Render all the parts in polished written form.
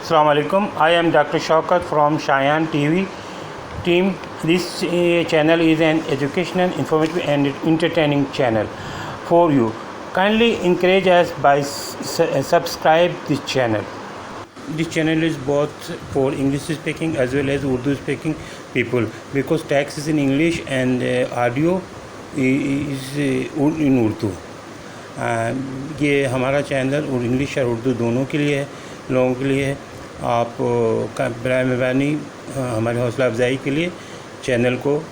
Assalamu alaikum. I am Dr. Shaukat from Shayan TV team. This channel is an educational, informative and entertaining channel for you. Kindly encourage us by subscribe this channel. This channel is both for English speaking as well as Urdu speaking people, because text is in English and audio is in Urdu. ये हमारा channel और English और उर्दू दोनों के लिए है, लोगों के लिए है। आप बराए मेहरबानी हमारी हौसला अफजाई के लिए चैनल को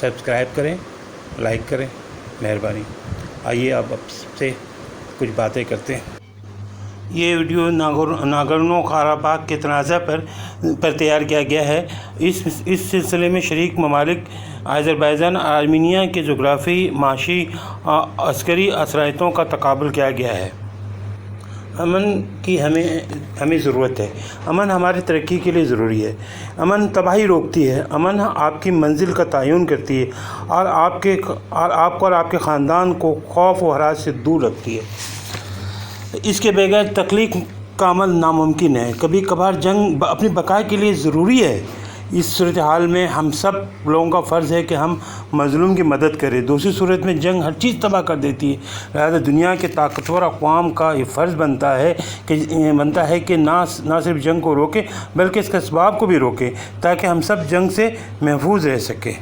सब्सक्राइब करें, लाइक करें, मेहरबानी। आइए अब आपसे कुछ बातें करते हैं। ये वीडियो नागोर्नो काराबाख के तनाज़ा पर तैयार किया गया है। इस सिलसिले में शरीक ममालिक अज़रबैजान और आर्मीनिया के जोग्राफ़ी, माशी, अस्करी असलाहियतों का तकाबुल किया गया है। अमन की हमें ज़रूरत है। अमन हमारी तरक्की के लिए ज़रूरी है। अमन तबाही रोकती है। अमन आपकी मंजिल का तयन करती है और आपको और आपके ख़ानदान को खौफ व हरास से दूर रखती है। इसके बगैर तख्लीक का अमल नामुमकिन है। कभी कभार जंग अपनी बका के लिए ज़रूरी है। इस सूरत हाल में हम सब लोगों का फ़र्ज़ है कि हम मज़लूम की मदद करें। दूसरी सूरत में जंग हर चीज़ तबाह कर देती है। लिहाजा दुनिया के ताकतवर अक़वाम का ये फ़र्ज़ बनता है कि ना सिर्फ जंग को रोके बल्कि इसके असबाब को भी रोके, ताकि हम सब जंग से महफूज रह सकें।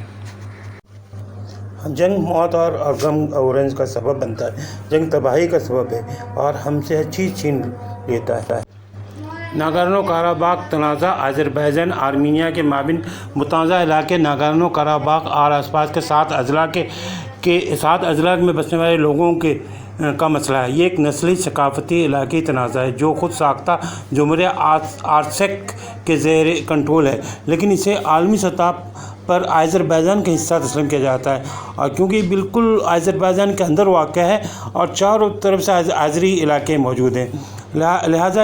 जंग मौत और गम और रंज का सबब बनता है। जंग तबाही का सबब है और हमसे हर चीज़ छीन लेता है। नागोर्नो काराबाख तनाज़ा अज़रबैजान आर्मीनिया के माबिन मुतनाज़ा इलाके नागोर्नो काराबाख और आसपास के 7 अज़ला में बसने वाले लोगों का मसला है। ये एक नस्ली सकाफ़ती इलाक़ी तनाज़ा है जो ख़ुद साख्ता जुमहूरिया आरसेक के ज़ेर कंट्रोल है, लेकिन इसे आलमी सतह पर अज़रबैजान का हिस्सा तस्लीम किया जाता है। और क्योंकि बिल्कुल अज़रबैजान के अंदर वाक़या है और चारों तरफ से आज़री इलाके मौजूद हैं, लिहाजा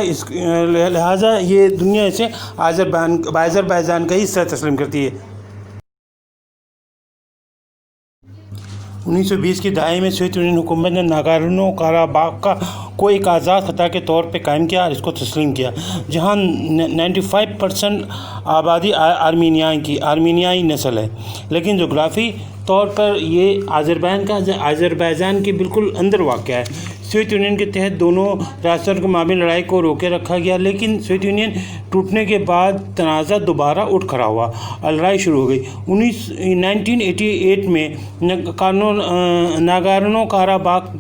ये दुनिया इसे अज़रबैजान का हिस्सा तस्लीम करती है। 1920 की दहाई में सोवियत यूनियन हुकूमत ने नागोर्नो काराबाख को एक आज़ाद ख़त्ता के तौर पे कायम किया और इसको तस्लीम किया, जहाँ 95% आबादी आर्मीनियाई नस्ल है। लेकिन जोग्राफ़ी तौर पर ये अज़रबैजान के बिल्कुल अंदर वाक़या है। सोवियत यूनियन के तहत दोनों राष्ट्रों के माबिन लड़ाई को रोके रखा गया, लेकिन सोवियत यूनियन टूटने के बाद तनाज़ा दोबारा उठ खड़ा हुआ और लड़ाई शुरू हो गई। 1988 में नागोर्नो काराबाख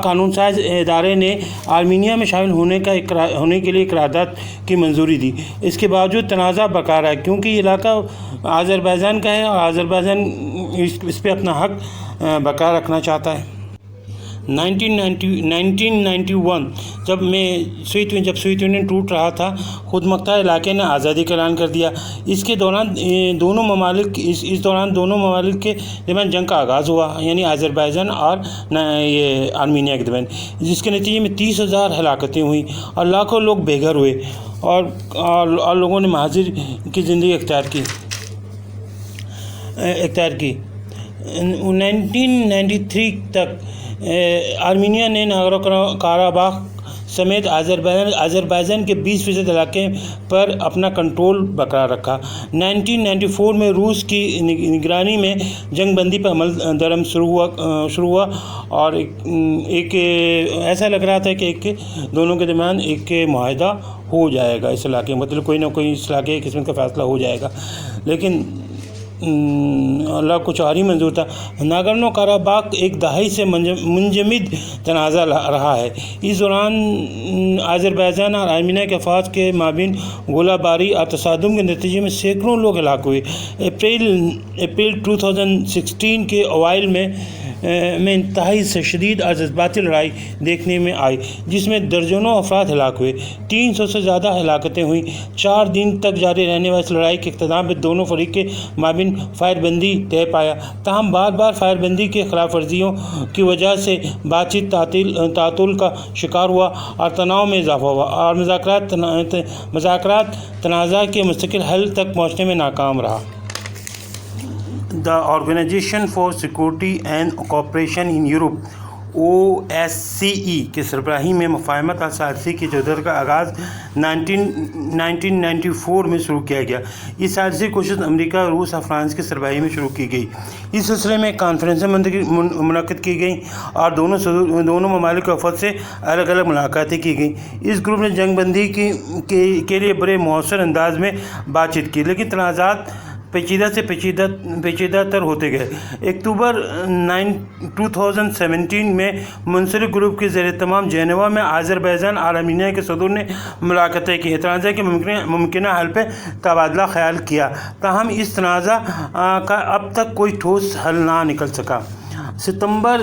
कानून साज इदारे ने आर्मीनिया में शामिल होने के लिए करारदाद की मंजूरी दी। इसके बावजूद तनाज़ा बरकरार है, क्योंकि ये इलाका अज़रबैजान का है और अज़रबैजान इस पर अपना हक बरकरार रखना चाहता है। 1991 जब सोवियत यूनियन टूट रहा था, खुद मुख्तार इलाके ने आज़ादी का ऐलान कर दिया। इस दौरान दोनों ममालिक के दरमियान जंग का आगाज़ हुआ, यानी अज़रबैजान और ये आर्मीनिया के दरमियान, जिसके नतीजे में 30,000 हलाकतें हुई और लाखों लोग बेघर हुए और लोगों ने महाजिर की ज़िंदगी इख्तियार की। 1993 तक आर्मीनिया ने नागोर्नो काराबाख समेत अज़रबैजान के 20% इलाके पर अपना कंट्रोल बरकरार रखा। 1994 में रूस की निगरानी में जंगबंदी पर अमल दरअमल शुरू हुआ और एक ऐसा लग रहा था कि दोनों के दरमियान एक माहिदा हो जाएगा। इस इलाके मतलब कोई ना कोई इस इलाके की किस्मत का फ़ैसला हो जाएगा, लेकिन अल्लाह कुछ और ही मंजूर था। नागोर्नो काराबाख एक दहाई से मुंजमद तनाज़ा रहा है। इस दौरान अज़रबैजान और आर्मीनिया के अफवाज के माबिन गोलाबारी और तसादुम के नतीजे में सैकड़ों लोग हलाक हुए। अप्रैल 2016 के अवाइल में इंतहाई शदीद और जज्बाती लड़ाई देखने में आई, जिसमें दर्जनों अफराद हलाक हुए। 300 से ज़्यादा हलाकतें हुई। 4 दिन तक जारी रहने वाली इस लड़ाई के इख्तिताम में दोनों फरीक के माबिन फायरबंदी तय पाया। ताहम बार फायरबंदी के खिलाफ वर्जियों की वजह से बातचीत तातुल का शिकार हुआ और तनाव में इजाफा हुआ और मज़ाकरात तनाज़ा के मुस्तकिल हल तक पहुँचने में नाकाम रहा। The Organization for Security and Cooperation in Europe OSCE के सरबराही में मुफाहमत सालसी की जदोजहद का आगाज़ 1994 में शुरू किया गया। ये सालसी कोशिश अमेरिका, रूस और फ्रांस की सरबराही में शुरू की गई। इस सिलसिले में कॉन्फ्रेंसें मुनक़िद की गई और दोनों ममालिक के वफ़द से अलग अलग मुलाकातें की गई। इस ग्रुप ने जंगबंदी के लिए बड़े मौसर अंदाज में बातचीत की, लेकिन तनाज़ात पेचीदा से पेचीदा तर होते गए। अक्टूबर 2017 में मुंसलिक ग्रुप के ज़ेर तमाम जेनेवा में आज़रबाईजान और आर्मीनिया के सदर ने मुलाकातें की, तनाज़ा के मुमकिना हल पर तबादला ख्याल किया, ताहम इस तनाज़ा का अब तक कोई ठोस हल ना निकल सका। सितंबर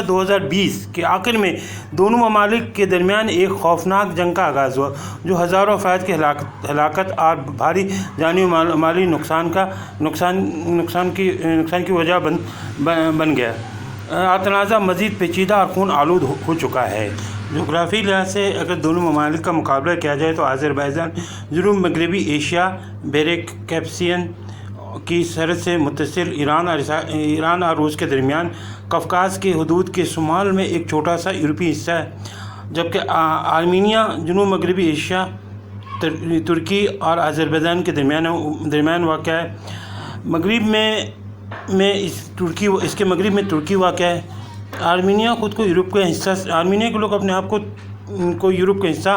2020 के आखिर में दोनों ममालिक के दरमियान एक खौफनाक जंग का आगाज़ हुआ, जो हज़ारों अफराद की हलाकत और भारी जानी माली नुकसान की वजह बन गया। तनाज़ा मज़ीद पेचीदा और खून आलूद हो चुका है। जोग्राफी लिहाज से अगर दोनों ममालिक का मुकाबला किया जाए तो आज़रबाईजान जनूब मगरबी एशिया, बेरेक कैप्सियन की सरहद से मुत्तसिल ईरान और रूस के दरमियान कफकास की हदूद के शुमाल में एक छोटा सा यूरोपीय हिस्सा है, जबकि आर्मीनिया जनूब मगरबी एशिया, तुर्की और आज़रबाईजान के दरमियान वाक़ है। मगरिब में इसके मगरिब में तुर्की वाक़ है। आर्मीनिया ख़ुद को यूरोप का हिस्सा, आर्मीनिया के लोग अपने आप को यूरोप का हिस्सा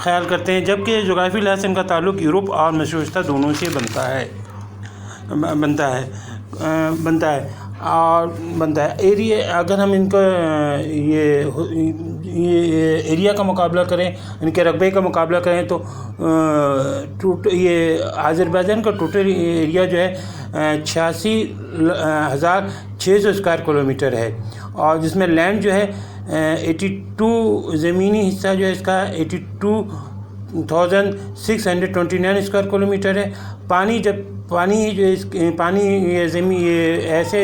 ख्याल करते हैं, जबकि जोग्राफी लिहाज से इनका ताल्लुक़ यूरोप और मशरक़ दोनों से बनता है। एरिया, अगर हम इनका ये एरिया का मुकाबला करें, इनके रकबे का मुकाबला करें तो ये आज़रबाईजान का टोटल एरिया जो है 86,600 स्क्वायर किलोमीटर है, और जिसमें लैंड जो है 82, ज़मीनी हिस्सा जो है इसका 82,629 स्क्वायर किलोमीटर है। पानी ऐसे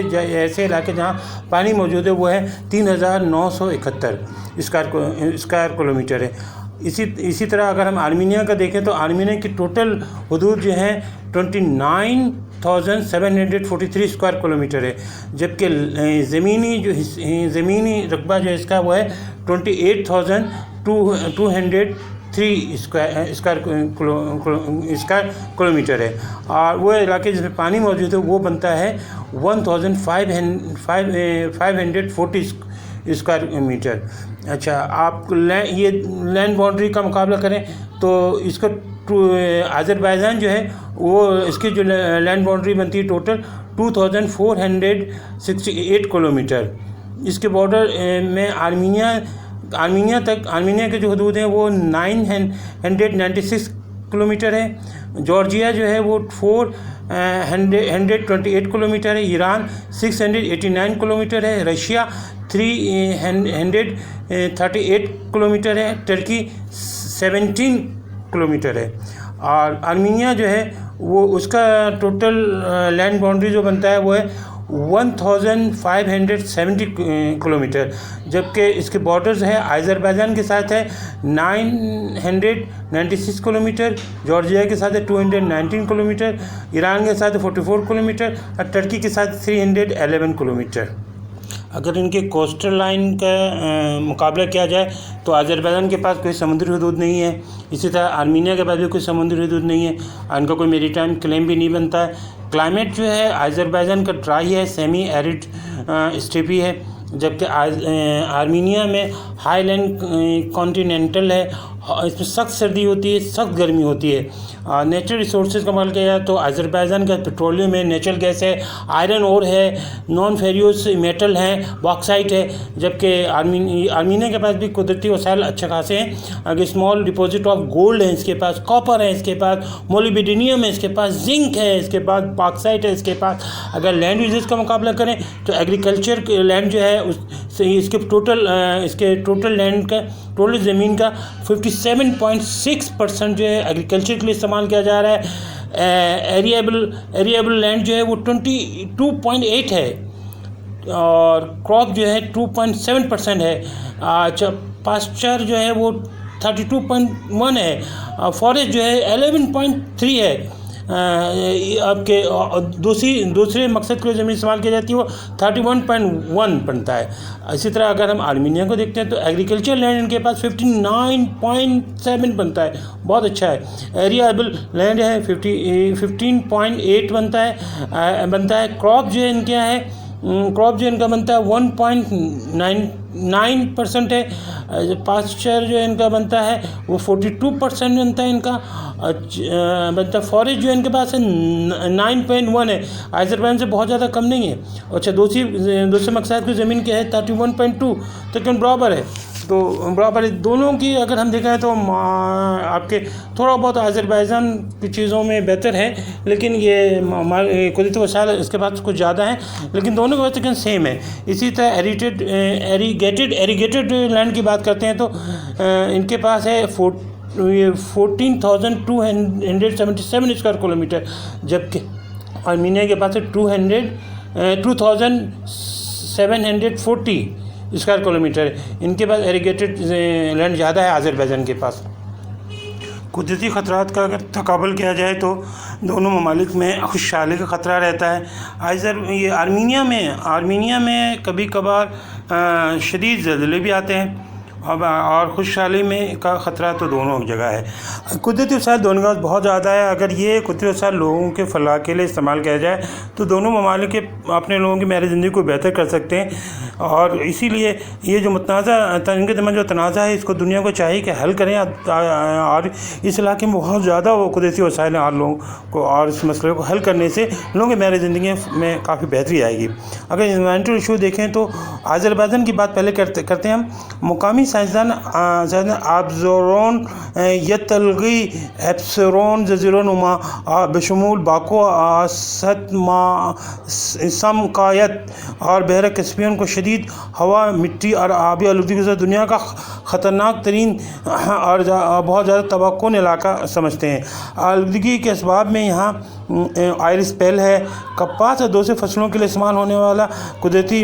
इलाके जहाँ पानी मौजूद है वो है 3,971 स्क्वायर किलोमीटर है। इसी तरह अगर हम आर्मीनिया का देखें तो आर्मीनिया की टोटल हदूद जो है 29,743 स्क्वायर किलोमीटर है, जबकि ज़मीनी रकबा जो है इसका वो है 28,203 स्क्वायर किलोमीटर है, और वो इलाके जिसमें पानी मौजूद है वो बनता है 1,540 स्क्वायर मीटर। अच्छा, आप ये लैंड बाउंड्री का मुकाबला करें तो इसका आज़रबाईजान जो है वो इसकी जो लैंड बाउंड्री बनती है टोटल 2,468 किलोमीटर। इसके बॉर्डर में आर्मीनिया के जो हदूद हैं वो 996 किलोमीटर है। जॉर्जिया जो है वो 428 किलोमीटर है। ईरान 689 किलोमीटर है। रशिया 338 किलोमीटर है। टर्की 17 किलोमीटर है। और आर्मीनिया जो है वो उसका टोटल लैंड बाउंड्री जो बनता है वो है 1,570 किलोमीटर, जबकि इसके बॉर्डर्स है आज़रबाईजान के साथ है 996 किलोमीटर, जॉर्जिया के साथ है 219 किलोमीटर, ईरान के साथ 44 किलोमीटर और टर्की के साथ 311 किलोमीटर। अगर इनके कोस्टल लाइन का मुकाबला किया जाए तो आज़रबाईजान के पास कोई समुद्री हदूद नहीं है। इसी तरह आर्मीनिया के पास भी कोई समुद्री हदूद नहीं है। इनका कोई मेरीटाइम क्लेम भी नहीं बनता है। क्लाइमेट जो है आज़रबाईजान का ड्राई है, सेमी एरिड स्टेपी है, जबकि आर्मीनिया में हाईलैंड कॉन्टिनेंटल है। इसमें सख्त सर्दी होती है, सख्त गर्मी होती है। नेचुरल रिसोर्सेज का मामला किया जाए तो आज़रबाईजान का पेट्रोलियम है, नेचुरल गैस है, आयरन ओर है, नॉन फेरियस मेटल है, बॉक्साइट है, जबकि आर्मीनिया के पास भी कुदरती वसाइल अच्छे खासे हैं। अगर स्मॉल डिपॉजिट ऑफ गोल्ड है इसके पास, कॉपर है इसके पास, मोलिब्डेनियम है इसके पास, जिंक है इसके पास, बॉक्साइट है इसके पास। अगर लैंड यूजेस का मुकाबला करें तो एग्रीकल्चर लैंड जो है इसके टोटल लैंड का, टोटल ज़मीन का 57.6% जो है एग्रीकल्चर के लिए इस्तेमाल किया जा रहा है। एरिएबल लैंड जो है वो 22.8 है और क्रॉप जो है 2.7% है। अच्छा, पास्चर जो है वो 32.1 है, फॉरेस्ट जो है 11.3 है। आपके दूसरे मकसद के लिए ज़मीन इस्तेमाल की जाती है वो 31.1 बनता है। इसी तरह अगर हम आर्मीनिया को देखते हैं तो एग्रीकल्चर लैंड इनके पास 59.7 बनता है, बहुत अच्छा है। एरियाबल लैंड है 15.8 बनता है। क्रॉप जो इनका है इनका बनता है 1.99% है। पास्चर जो इनका बनता है वो 42% बनता है इनका बनता है। फॉरेस्ट जो इनके पास है 9.1 है, अज़रबैजान से बहुत ज़्यादा कम नहीं है। अच्छा, दूसरे मकसद की ज़मीन क्या है 31.2, तकरीबन बराबर है। तो बराबर दोनों की अगर हम देखें तो आपके थोड़ा बहुत अज़रबैजान की चीज़ों में बेहतर है, लेकिन ये कुदरती वसाइल इसके पास कुछ ज़्यादा है, लेकिन दोनों के तकरीबन सेम है। इसी तरह एरीगेटेड लैंड की बात करते हैं तो इनके पास है 14,277 स्क्वायर किलोमीटर, जबकि आर्मीनिया के पास है 2,740 स्क्वायर किलोमीटर। इनके पास एरीगेटेड लैंड ज़्यादा है अज़रबैजान के पास। कुदरती ख़तरात का अगर तकाबल किया जाए तो दोनों ममालिक में खुशहाली का ख़तरा रहता है। आर्मीनिया में कभी कभार शदीद ज़लज़ले भी आते हैं और खुशहाली में का ख़तरा तो दोनों जगह है। कुदरती वसाइल दोनों का बहुत ज़्यादा है। अगर ये कुदरती वसाइल लोगों के फलाह के लिए इस्तेमाल किया जाए तो दोनों ममालिक के अपने लोगों की मेरी ज़िंदगी को बेहतर कर सकते हैं। और इसीलिए ये जो इनके दरमियान जो तनाज़ा है इसको दुनिया को चाहिए कि हल करें। और इस इलाके में बहुत ज़्यादा वो कुदरती वसाइल हैं और लोगों को, और इस मसले को हल करने से लोगों की मेरी ज़िंदगी में काफ़ी बेहतरी आएगी। अगर इन्वायरमेंटल इशू देखें तो अज़रबैजान की बात पहले करते हैं हम। मुकामी साइंसदान आब्ज़रोन यतलगी एप्सरोन जज़ीरोनुमा बशमूल बाको समकायत और बहर कैस्पियन को शदीद हवा, मिट्टी और आबी आलूदगी के साथ दुनिया का ख़तरनाक तरीन और बहुत ज़्यादा तबाहकुन इलाका समझते हैं। आलूदगी के असबाब में यहाँ आयरिस स्पेल है। कपास और दूसरे फसलों के लिए इस्तेमाल होने वाला कुदरती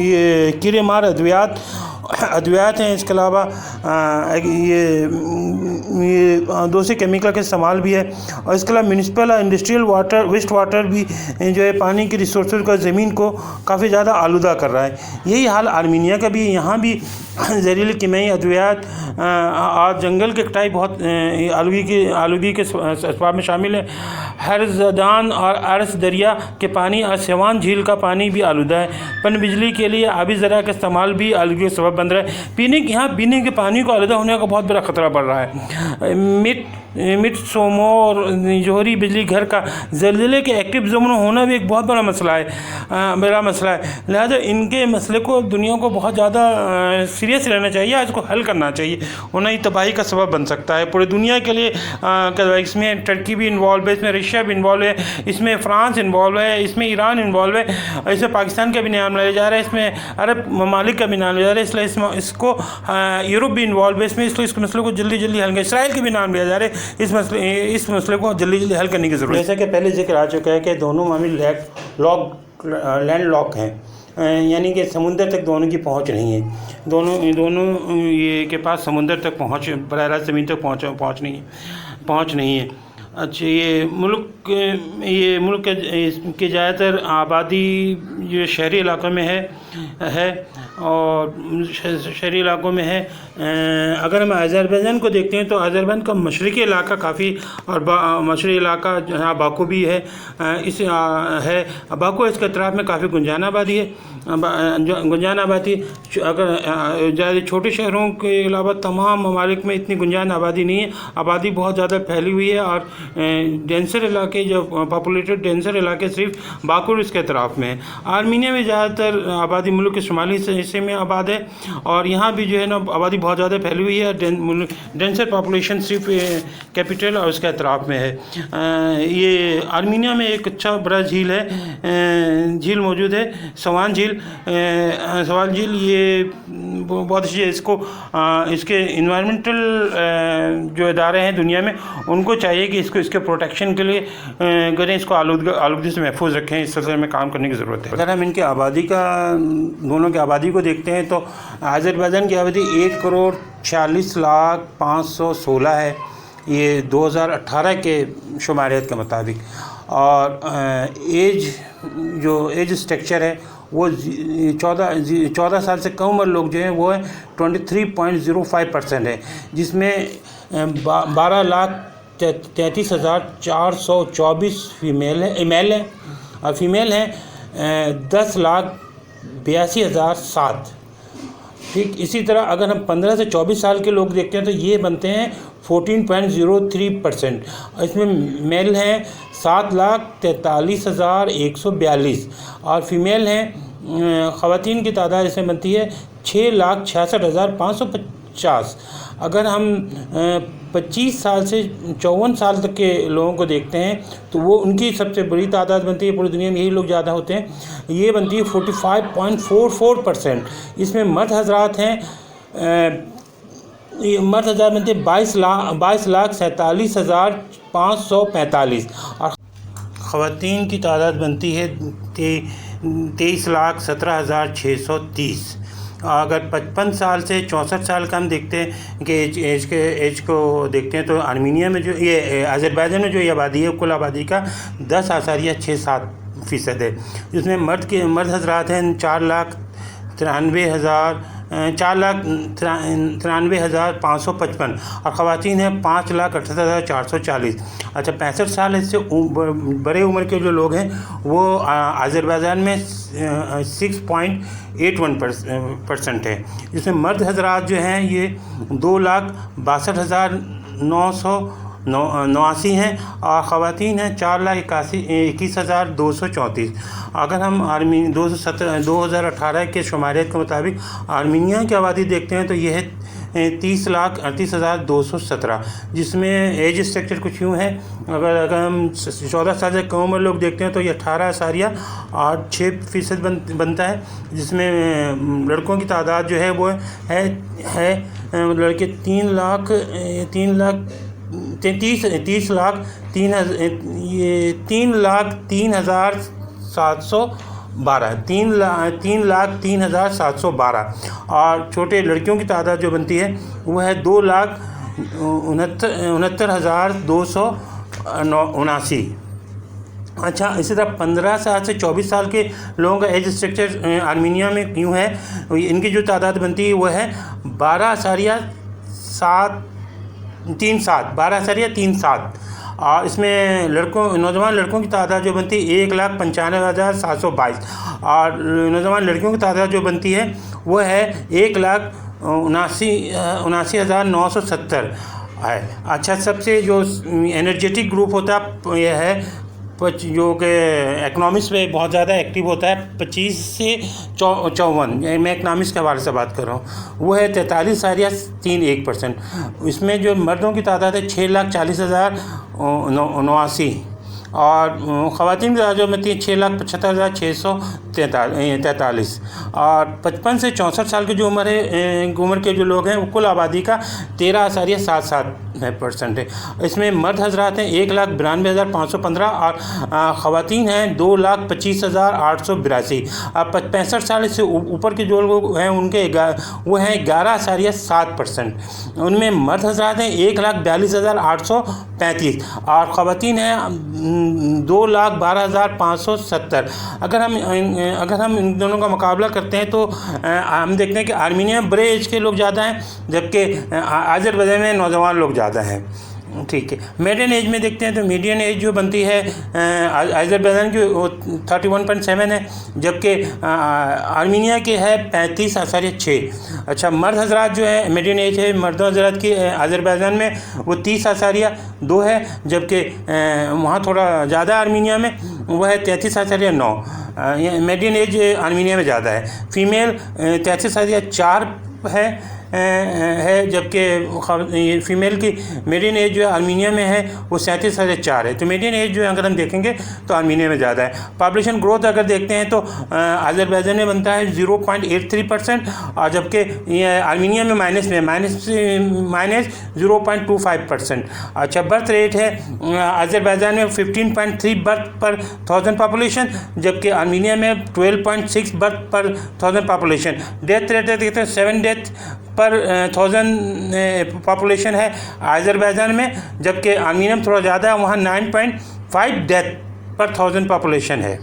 ये कीड़े मार अद्वियात हैं। इसके अलावा ये दूसरे केमिकल का इस्तेमाल भी है। और इसके अलावा म्यूनिसिपल और इंडस्ट्रियल वाटर, वेस्ट वाटर भी जो है पानी की रिसोर्सेज का ज़मीन को काफ़ी ज़्यादा आलूदा कर रहा है। यही हाल आर्मीनिया का भी। यहाँ भी जहरीली कीमियाई अद्वियात और जंगल की कटाई बहुत आलूगी के असबाब में शामिल है। हरजदान और अरस दरिया के पानी और सेवान झील का पानी भी आलूदा है। पन बिजली के लिए आबी ज़रा का इस्तेमाल भी आलूगी का सबब बन रहा है। पीने के पानी को आलूदा होने का बहुत बड़ा ख़तरा बढ़ रहा है। सोमो और जोहरी बिजली घर का ज़लज़ले के एक्टिव जोन होना भी एक बहुत बड़ा मसला है। लिहाजा इनके मसले को दुनिया को बहुत ज़्यादा सीरियस लेना चाहिए, इसको हल करना चाहिए, वरना ये तबाही का सबब बन सकता है पूरे दुनिया के लिए। इसमें टर्की भी इन्वॉल्व है, इसमें रशिया भी इन्वॉल्व है, इसमें फ़्रांस इन्वॉल्व है, इसमें ईरान इन्वॉल्व है, इसमें पाकिस्तान का भी नाम लिया जा रहा है, इसमें अरब ममालिक का भी नाम लिया जा रहा है, इसलिए इसको यूरोप भी इन्वॉल्व है इसमें, इसलिए इस मसले को जल्दी हल कर। इसराइल के भी नाम लिया जा रहा है। इस मसले को जल्दी हल करने की ज़रूरत है। जैसा कि पहले जिक्र आ चुका है कि दोनों मामले लैंड लॉक हैं, यानी कि समुंदर तक दोनों की पहुंच नहीं है। दोनों ये के पास समुंदर तक पहुंच, बराह रास्त ज़मीन तक पहुंच नहीं है। अच्छा, ये मुल्क के ज़्यादातर आबादी जो शहरी इलाकों में है और शहरी इलाकों में है। अगर हम अज़रबैजान को देखते हैं तो अज़रबैजान का मशरक़ी इलाका काफ़ी, और मशरक़ी इलाका जहाँ बाकू भी है, बाकू इसके अतराफ़ में काफ़ी गुंजान आबादी है। अगर ज़्यादा छोटे शहरों के अलावा तमाम ममालिक में इतनी गुंजान आबादी नहीं है। आबादी बहुत ज़्यादा फैली हुई है और डेंसर इलाके, जो पॉपुलेटेड डेंसर इलाके सिर्फ बाकू इसके अतराफ़ में है। आर्मीनिया में ज़्यादातर आबादी मुल्क के शुमाली हिस्से में आबाद है और यहाँ भी जो है ना आबादी बहुत ज़्यादा फैली हुई है। डेंसर पॉपुलेशन सिर्फ कैपिटल और उसके अतराफ़ में है। ये आर्मीनिया में एक अच्छा बड़ा झील मौजूद है, सवान झील। ये बहुत अच्छी है। इसके इन्वायरमेंटल जो इदारे हैं दुनिया में, उनको चाहिए कि इसके प्रोटेक्शन के लिए करें, इसको आलूदगी से महफूज रखें। इस सिलसिले में काम करने की ज़रूरत है। अगर हम इनकी दोनों की आबादी को देखते हैं तो अज़रबैजान की आबादी 1,46,516 है ये 2018 के शुमारियत के मुताबिक। और एज स्ट्रक्चर है वो 14 साल से कम उम्र लोग जो हैं वो है 23.05% है, जिसमें 12,33,424 मेल है और फीमेल हैं 10,82,007। ठीक इसी तरह अगर हम 15 से 24 साल के लोग देखते हैं तो ये बनते हैं 14.03%। इसमें मेल हैं 7,43,142 और फीमेल हैं ख़वातीन की तादाद इसमें बनती है 6,66,550। अगर हम 25 साल से 54 साल तक के लोगों को देखते हैं तो वो उनकी सबसे बड़ी तादाद बनती है, पूरी दुनिया में यही लोग ज़्यादा होते हैं, ये बनती है 45.44%। इसमें मर्द हजरात हैं मर्द हज़ार बनते 22,47,545 और ख़वातीन की तादाद बनती है 23,17,630। अगर 55 साल से 64 साल का हम देखते हैं कि एज को देखते हैं तो आर्मीनिया में जो ये अज़रबैजान में जो ये आबादी है कुल आबादी का 10.67% है, जिसमें मर्द हजरात हैं 4,93,555 और ख़वातीन हैं 5,78,440। अच्छा 65 साल इससे बड़े उम्र के जो लोग हैं वो अज़रबैजान में 6.81% है, जिसमें मर्द हजरात जो हैं ये 2,62,989 हैं और ख़वातीन हैं 4,21,234। अगर हम 2018 के शुमारियत के मुताबिक आर्मीनिया की आबादी देखते हैं तो यह है 30,38,217, जिसमें एज स्ट्रक्चर कुछ यूँ है। अगर हम 14 साल से कम उम्र लोग देखते हैं तो ये 18.6% बनता है, जिसमें लड़कों की तादाद जो है वो है लड़के 3,03,712 और छोटे लड़कियों की तादाद जो बनती है वो है 2,69,279। अच्छा इसी तरह 15 साल से 24 साल के लोगों का एज स्ट्रक्चर आर्मीनिया में यूँ है, इनकी जो तादाद बनती है वो है 12,37 और इसमें नौजवान लड़कों की तादाद जो बनती है 1,95,722 और नौजवान लड़कियों की तादाद जो बनती है वो है 1,79,970 है। अच्छा सबसे जो एनर्जेटिक ग्रुप होता है यह है जो कि इकनॉमिक्स में बहुत ज़्यादा एक्टिव होता है 25 से 54, मैं इकनॉमिक्स के हवाले से बात कर रहा हूँ, वो है 43.31%। इसमें जो मर्दों की तादाद है 6,40,089 और ख़वातीन की तादाद जो बनती है 6,75,643 और 55 से 64 साल की जो उम्र के जो लोग हैं वो कुल आबादी का 13.77% है। इसमें मर्द हजरात हैं 1,92,515 और ख़वातीन हैं 2,25,882। अब 65 साल से ऊपर के जो लोग हैं उनके वो हैं 11.7%। उनमें मर्द हजरात हैं 1,42,835 और ख़वातीन हैं 2,12,570। अगर हम इन दोनों का मुकाबला करते हैं तो हम देखते हैं कि आर्मीनिया में बड़े एज के लोग ज़्यादा हैं जबकि अज़रबैजान में नौजवान लोग ज़्यादा हैं। ठीक है, मीडियन एज में देखते हैं तो मीडियन एज जो बनती है अज़रबैजान की 31.7 है जबकि आर्मीनिया की है 35.6। अच्छा मर्द हजरात जो है मीडियन एज है मर्द हजरात की अज़रबैजान में वो 30.2 है जबकि वहाँ थोड़ा ज़्यादा आर्मीनिया में वो है 33.9। मीडियन एज आर्मीनिया में ज़्यादा है। फीमेल 33.4 है जबकि फीमेल की मीडियन एज जो है आर्मीनिया में है वो 37.4 है। तो मीडियन एज जो है अगर हम देखेंगे तो आर्मीनिया में ज़्यादा है। पॉपुलेशन ग्रोथ अगर देखते हैं तो अज़रबैजान में बनता है 0.83% और जबकि ये आर्मीनिया में माइनस 0.25%। अच्छा बर्थ रेट है अज़रबैजान में 15.3 बर्थ पर 1000 पॉपुलेशन जबकि आर्मीनिया में 12.6 बर्थ पर 1000 पॉपुलेशन। डेथ रेट देखते हैं 7 डेथ पर 1000 पॉपुलेशन है आज़रबाईजान में, जबकि आर्मीनिया में थोड़ा ज़्यादा है, वहाँ 9.5 डेथ पर 1000 पॉपुलेशन है।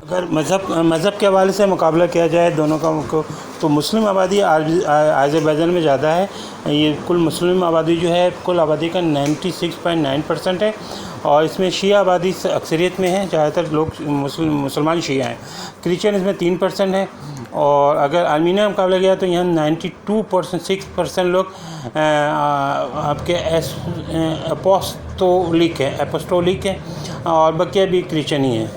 अगर मज़हब के हवाले से मुकाबला किया जाए दोनों का तो मुस्लिम आबादी आज़रबाईजान में ज़्यादा है। ये कुल मुस्लिम आबादी जो है कुल आबादी का 96.9% है, और इसमें शिया आबादी अक्सरियत में है, ज़्यादातर लोग मुसलमान शिया हैं। क्रिश्चियन इसमें 3% है। और अगर आर्मीनिया का मुकाबला किया तो यहाँ 92.6% लोग आपके अपोस्टोलिक है और बकिया भी क्रिश्चियन ही हैं।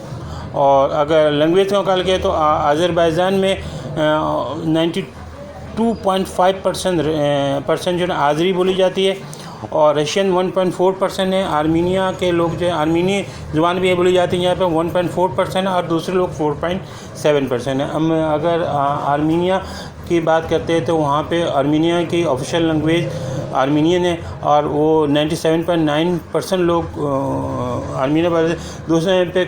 और अगर लैंग्वेज का मुकाबला किया तो आज़रबाईजान में 92.5% जो है आज़री बोली जाती है, और रशियन 1.4% है। आर्मीनिया के लोग जो आर्मीनी ज़ुबान भी बोली जाती है यहाँ पे 1.4% है, और दूसरे लोग 4.7% है। अब अगर आर्मीनिया की बात करते हैं तो वहाँ पे आर्मीनिया की ऑफिशियल लैंग्वेज आर्मीनियन है, और वो 97.9% लोग आर्मीनिया बोलते हैं। दूसरे पे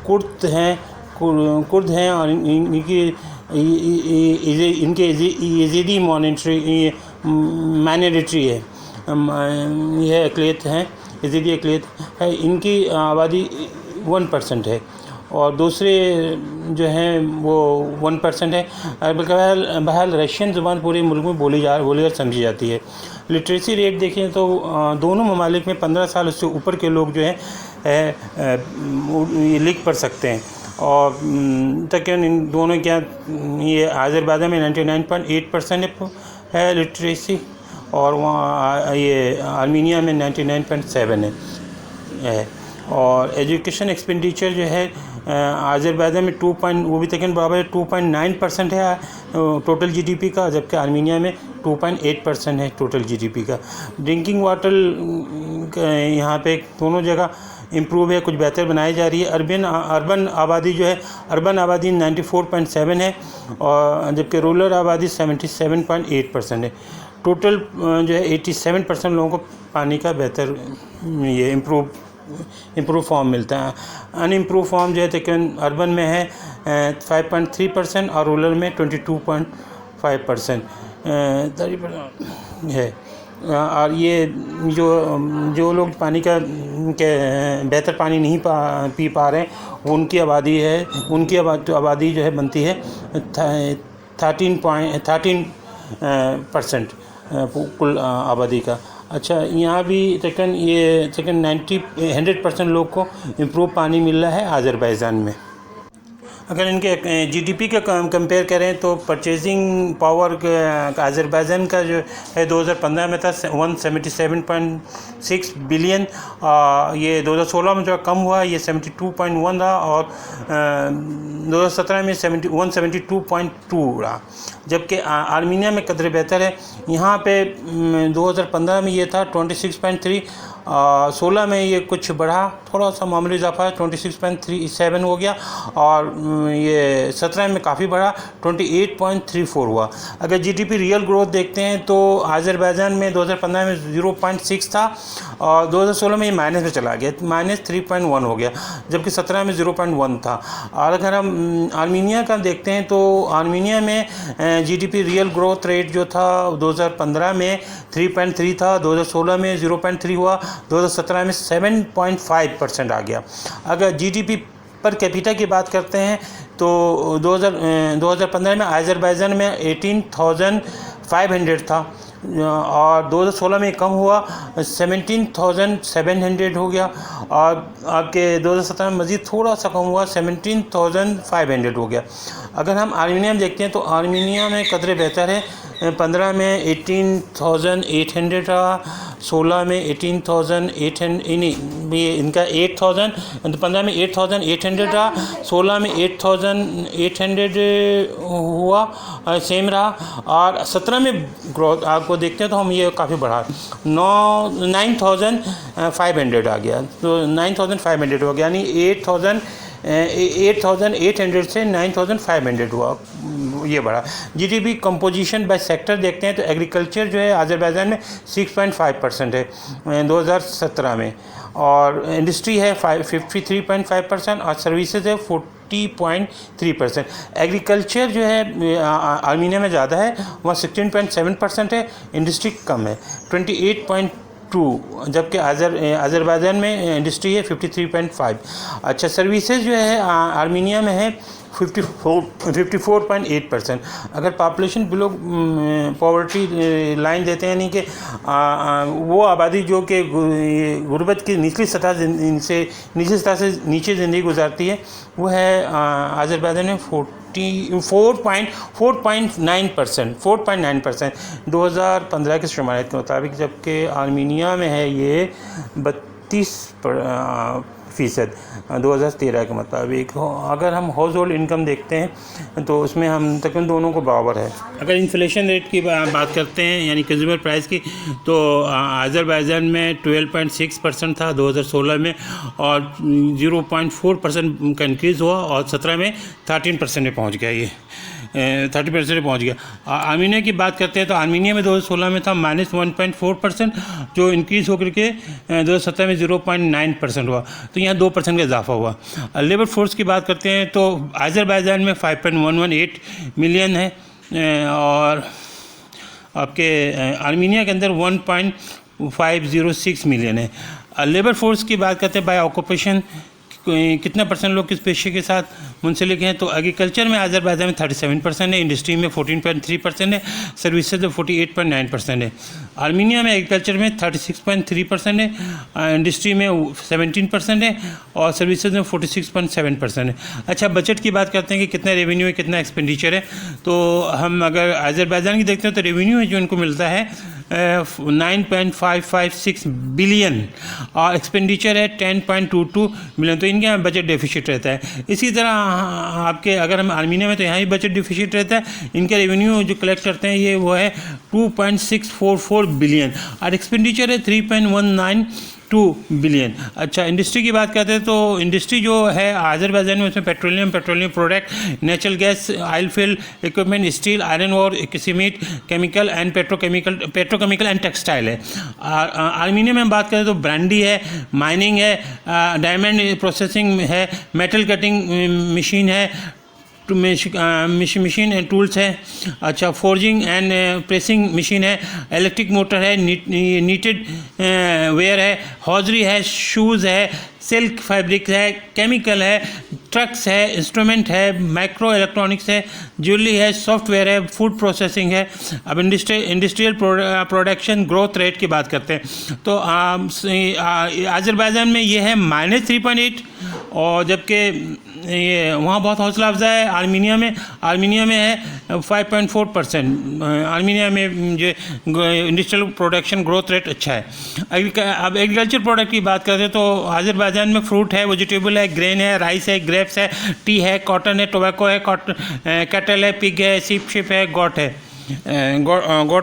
कुर्द हैं और इनके यजीदी माइनॉरिटी है, यह अक़लियत हैं, यजीदी अक़लियत है। इनकी आबादी 1% है, और दूसरे जो हैं वो 1% है। बहरहाल रशियन ज़ुबान पूरे मुल्क में बोली और समझी जाती है। लिटरेसी रेट देखें तो दोनों ममालिक में 15 साल उससे ऊपर के लोग जो हैं लिख पढ़ सकते हैं। और तकरीबन इन दोनों क्या ये आज़रबाईजान में 99.8% है लिटरेसी, और वहाँ ये आर्मीनिया में 99.7 है। और एजुकेशन एक्सपेंडिचर जो है आज़रबाईजान में वो भी तकरीबन बराबर 2.9% है टोटल जीडीपी का, जबकि आर्मीनिया में 2.8% है टोटल जीडीपी का। ड्रिंकिंग वाटर यहाँ पे दोनों जगह इम्प्रूव है, कुछ बेहतर बनाई जा रही है। अर्बन आबादी जो है अर्बन आबादी 94.7 है, और जबकि रूरल आबादी 77.8% है। टोटल जो है 87% लोगों को पानी का बेहतर ये इम्प्रूव फॉर्म मिलता है। अनइम्प्रूव फॉर्म जो है तकरीबन अर्बन में है 5.3% और रूरल में 22.5% है। और ये जो लोग पानी का बेहतर पानी नहीं पी पा रहे हैं उनकी आबादी जो है बनती है 13% कुल आबादी का। अच्छा, यहाँ भी तकरीबन 100% लोग को इम्प्रूव पानी मिल रहा है आज़रबाईजान में। अगर इनके जीडीपी का कंपेयर करें तो परचेजिंग पावर आज़रबाईजान का जो है 2015 में था 177.6 बिलियन, ये 2016 में जो कम हुआ ये 72.1 रहा, और 2017 में 172.2 रहा। जबकि आर्मीनिया में कदर बेहतर है, यहाँ पे 2015 में ये था 26.3, 16 में ये कुछ बढ़ा, थोड़ा सा मामूली इजाफा 26.37 हो गया, और ये 17 में काफ़ी बढ़ा 28.34 हुआ। अगर जीडीपी रियल ग्रोथ देखते हैं तो आज़रबाईजान में 2015 में 0.6 था, और 2016 में ये माइनस में चला गया, -3.1 हो गया, जबकि 17 में 0.1 था। और अगर हम आर्मीनिया का देखते हैं तो आर्मीनिया में जीडीपी रियल ग्रोथ रेट जो था 2015 में 3.3 था, 2016 में 0.3 हुआ, 2017 में 7.5% आ गया। अगर जीडीपी पर कैपिटा की बात करते हैं तो 2015 में आज़रबाईजान में 18,500 था, और 2016 में कम हुआ 17,700 हो गया, और आपके 2017 में मज़ीद थोड़ा सा कम हुआ 17,500 हो गया। अगर हम आर्मीनिया में देखते हैं तो आर्मीनिया में कदर बेहतर है, 15 में 18,800 रहा, 16 में 18,800 ये इनका 8,000, 15 में 8,800 रहा, 16 में 8,800 हुआ, सेम रहा, और 17 में ग्रोथ आपको देखते हैं तो हम ये काफ़ी बढ़ा 9,500 आ गया, तो 9,500 हो गया, यानी 8,800 से 9,500 हुआ, ये बढ़ा। जीडीपी कंपोजिशन बाय सेक्टर देखते हैं तो एग्रीकल्चर जो है आज़रबाईजान में 6.5% है 2017 में, और इंडस्ट्री है 53.5% और सर्विसेज है 40.3%। एग्रीकल्चर जो है आर्मीनिया में ज़्यादा है, वहाँ 16.7% है, इंडस्ट्री कम है 28.2, जबकि अज़रबैजान में इंडस्ट्री है 53.5। अच्छा, सर्विसेज जो है आर्मीनिया में है 54.8%। अगर पॉपुलेशन बिलो पॉवर्टी लाइन देते हैं, यानी कि वो आबादी जो कि गुर्बत की निचली सतह से नीचे ज़िंदगी गुजारती है, वो है अज़रबैजान में 4.9% 2015 के शुमारियात के मुताबिक, जबकि आर्मीनिया में है ये 32% 2013 के मुताबिक। अगर हम हाउस होल्ड इनकम देखते हैं तो उसमें हम तकरीबन दोनों को बराबर है। अगर इन्फ्लेशन रेट की बात करते हैं, यानी कंज्यूमर प्राइस की, तो अज़रबैजान में 12.6% था 2016 में, और 0.4% का इंक्रीज़ हुआ, और 17 में 13% में पहुँच गया, ये 30% में पहुँच गया। आर्मीनिया की बात करते हैं तो आर्मीनिया में 2016 में था -1.4%, जो इंक्रीज़ होकर के 2017 में 0.9% हुआ, तो यहाँ 2% का इजाफा हुआ। लेबर फोर्स की बात करते हैं तो अज़रबैजान में 5.118 मिलियन है, और आपके आर्मीनिया के अंदर 1.506 मिलियन है। लेबर फोर्स की बात करते हैं बाय ऑक्यूपेशन, कितना परसेंट लोग किस पेशे के साथ मुंसलिक हैं, तो एग्रीकल्चर में अज़रबैजान में 37% है, इंडस्ट्री में 14.3% है, सर्विसेज में 48.9% है। आर्मीनिया में एग्रीकल्चर में 36.3% है, इंडस्ट्री में 17% है, और सर्विसेज में 46.7% है। अच्छा, बजट की बात करते हैं कि कितना रेवेन्यू है, कितना एक्सपेंडिचर है, तो हम अगर अज़रबैजान की देखते हैं तो रेवेन्यू है जो इनको मिलता है 9.556 बिलियन, और एक्सपेंडिचर है 10.22 बिलियन, तो इनके यहाँ बजट डेफिसिट रहता है। इसी तरह आपके अगर हम आर्मीनिया में, तो यहाँ भी बजट डेफिसिट रहता है। इनके रेवेन्यू जो कलेक्ट करते हैं ये वो है 2.644 बिलियन, और एक्सपेंडिचर है 3.192 बिलियन। अच्छा, इंडस्ट्री की बात करते हैं तो इंडस्ट्री जो है अज़रबैजान में, उसमें petroleum product, natural gas, oil field equipment, steel, iron ore, cement, chemical and textile है। आर्मीनिया में हम बात करें तो ब्रांडी है, माइनिंग है, डायमंड प्रोसेसिंग है, मेटल कटिंग मशीन है, मशीन एंड टूल्स है। अच्छा, फोर्जिंग एंड प्रेसिंग मशीन है, इलेक्ट्रिक मोटर है, नीटेड वेयर है, हॉजरी है, शूज़ है, सिल्क फैब्रिक है, केमिकल है, ट्रक्स है, इंस्ट्रूमेंट है, माइक्रो इलेक्ट्रॉनिक्स है, ज्वेलरी है, सॉफ्टवेयर है, फूड प्रोसेसिंग है। अब इंडस्ट्रियल प्रोडक्शन ग्रोथ रेट की बात करते हैं तो अज़रबैजान में ये है -3.8, और जबकि ये वहाँ बहुत हौसला अफजा है आर्मीनिया में है 5.4%। आर्मीनिया में जो इंडस्ट्रियल प्रोडक्शन ग्रोथ रेट अच्छा है। अब एग्रीकल्चर प्रोडक्ट की बात करते हैं तो अज़रबैजान में फ्रूट है, वेजिटेबल है, ग्रेन है, राइस है, ग्रेप्स है, टी है, कॉटन है, टोबैको है, कैटल है, पिग है, शिप है, गोट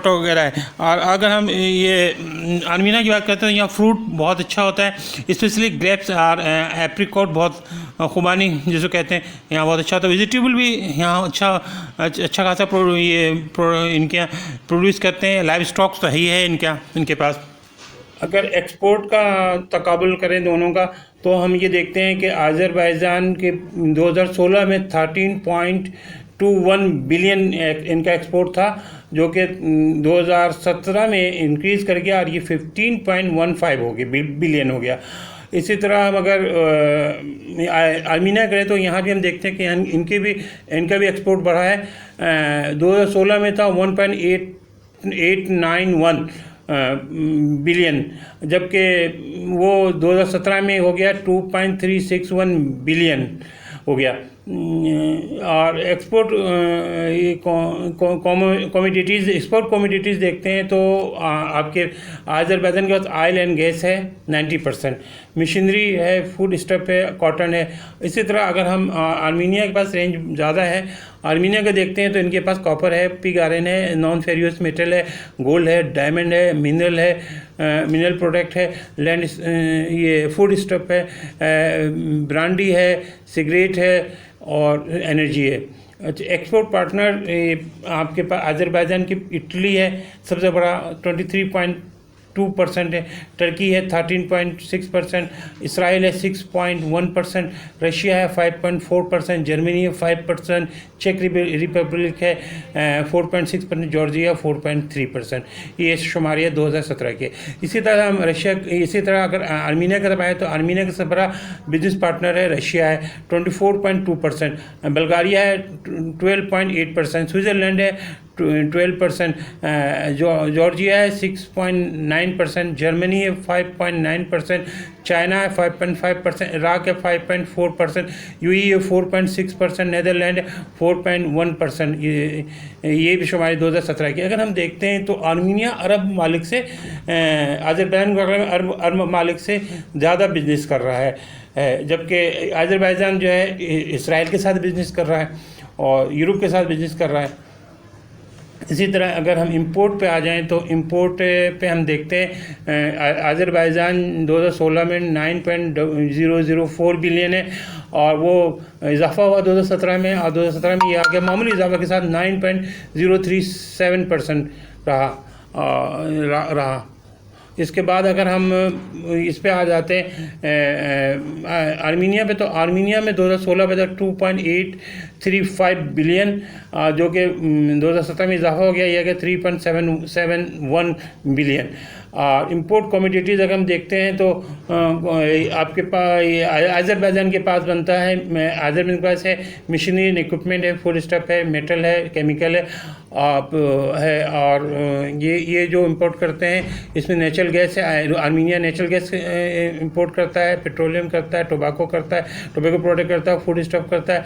वगैरह है। और अगर हम ये आर्मीनिया की बात करते हैं तो यहाँ फ्रूट बहुत अच्छा होता है, स्पेशली ग्रेप्स और एप्रिकॉट, बहुत खुबानी जिसको कहते हैं, यहाँ बहुत अच्छा होता है। वेजिटेबल भी यहाँ अच्छा खासा इनके यहाँ प्रोड्यूस करते हैं। लाइव स्टॉक्स तो ही है इनके पास। अगर एक्सपोर्ट का तकाबुल करें दोनों का, तो हम ये देखते हैं कि अज़रबैजान के 2016 में 13.21 बिलियन इनका एक्सपोर्ट था, जो कि 2017 में इंक्रीज़ कर गया और ये 15.15 हो गया बिलियन हो गया। इसी तरह हम अगर आर्मीनिया करें तो यहाँ भी हम देखते हैं कि इनका भी एक्सपोर्ट बढ़ा है। 2016 में था 1.891 बिलियन, जबकि वो 2017 में हो गया 2.361 बिलियन हो गया। और एक्सपोर्ट कमोडिटीज़ देखते हैं तो आपके अज़रबैजान के पास ऑयल एंड गैस है 90%, मशीनरी है, फूड स्टफ है, कॉटन है। इसी तरह अगर हम आर्मीनिया के पास रेंज ज़्यादा है, आर्मीनिया का देखते हैं तो इनके पास कॉपर है, पिग आयरन है, नॉन फेरियस मेटल है, गोल्ड है, डायमंड है, मिनरल प्रोडक्ट है, लैंड ये फूड स्टफ है, ब्रांडी है, सिगरेट है और एनर्जी है। अच्छा, एक्सपोर्ट पार्टनर आपके पास अज़रबैजान की इटली है सबसे बड़ा 23.2 6.2% है, टर्की है 13.6%, इसराइल है 6.1%, रशिया है 5.4%, जर्मनी है 5%, चेक रिपब्लिक है 4.6%, जॉर्जिया 4.3%। ये शुमारियाँ 2017 के। इसी तरह हम इसी तरह अगर आर्मीनिया की तरफ आए तो आर्मीनिया का सबसे बड़ा बिजनेस पार्टनर है रशिया है 24.2%, बल्गारिया है 12.8%, स्विट्ज़रलैंड है 12%, जॉर्जिया है 6.9%, जर्मनी है 5.9%, चाइना है 5.5%, इराक है 5.4%, यूएई है 4.6%, नीदरलैंड 4.1%। ये भी शुमारी 2017 की। अगर हम देखते हैं तो आर्मीनिया अरब ममालिक से अज़रबैजान में अरब ममालिक से ज़्यादा बिजनेस कर रहा है, जबकि अज़रबैजान जो है इसराइल के साथ बिजनेस कर रहा है और यूरोप के साथ बिजनेस कर रहा है। इसी तरह अगर हम इंपोर्ट पे आ जाएं तो इंपोर्ट पे हम देखते हैं अज़रबैजान 2016 में 9.004 बिलियन है और वो इजाफा हुआ 2017 में, और 2017 में ये आ गया मामूली इजाफा के साथ 9.037% रहा। इसके बाद अगर हम इस पे आ जाते हैं आर्मीनिया पे, तो आर्मीनिया में 2016 में था 2.835 बिलियन, जो कि 2017 में इजाफा हो गया, यह कि 3.771 बिलियन। और इम्पोर्ट कमोडिटीज़ अगर हम देखते हैं तो आपके पास अज़रबैजान के पास बनता है, अज़रबैजान के पास है मशीनरी एंड इक्विपमेंट है, फूड स्टफ है, मेटल है, केमिकल है, और ये जो इंपोर्ट करते हैं इसमें नेचुरल गैस है। आर्मीनिया नेचुरल गैस इंपोर्ट करता है, पेट्रोलियम करता है, टोबैको करता है, टोबैको प्रोडक्ट करता है, फूड स्टफ करता है,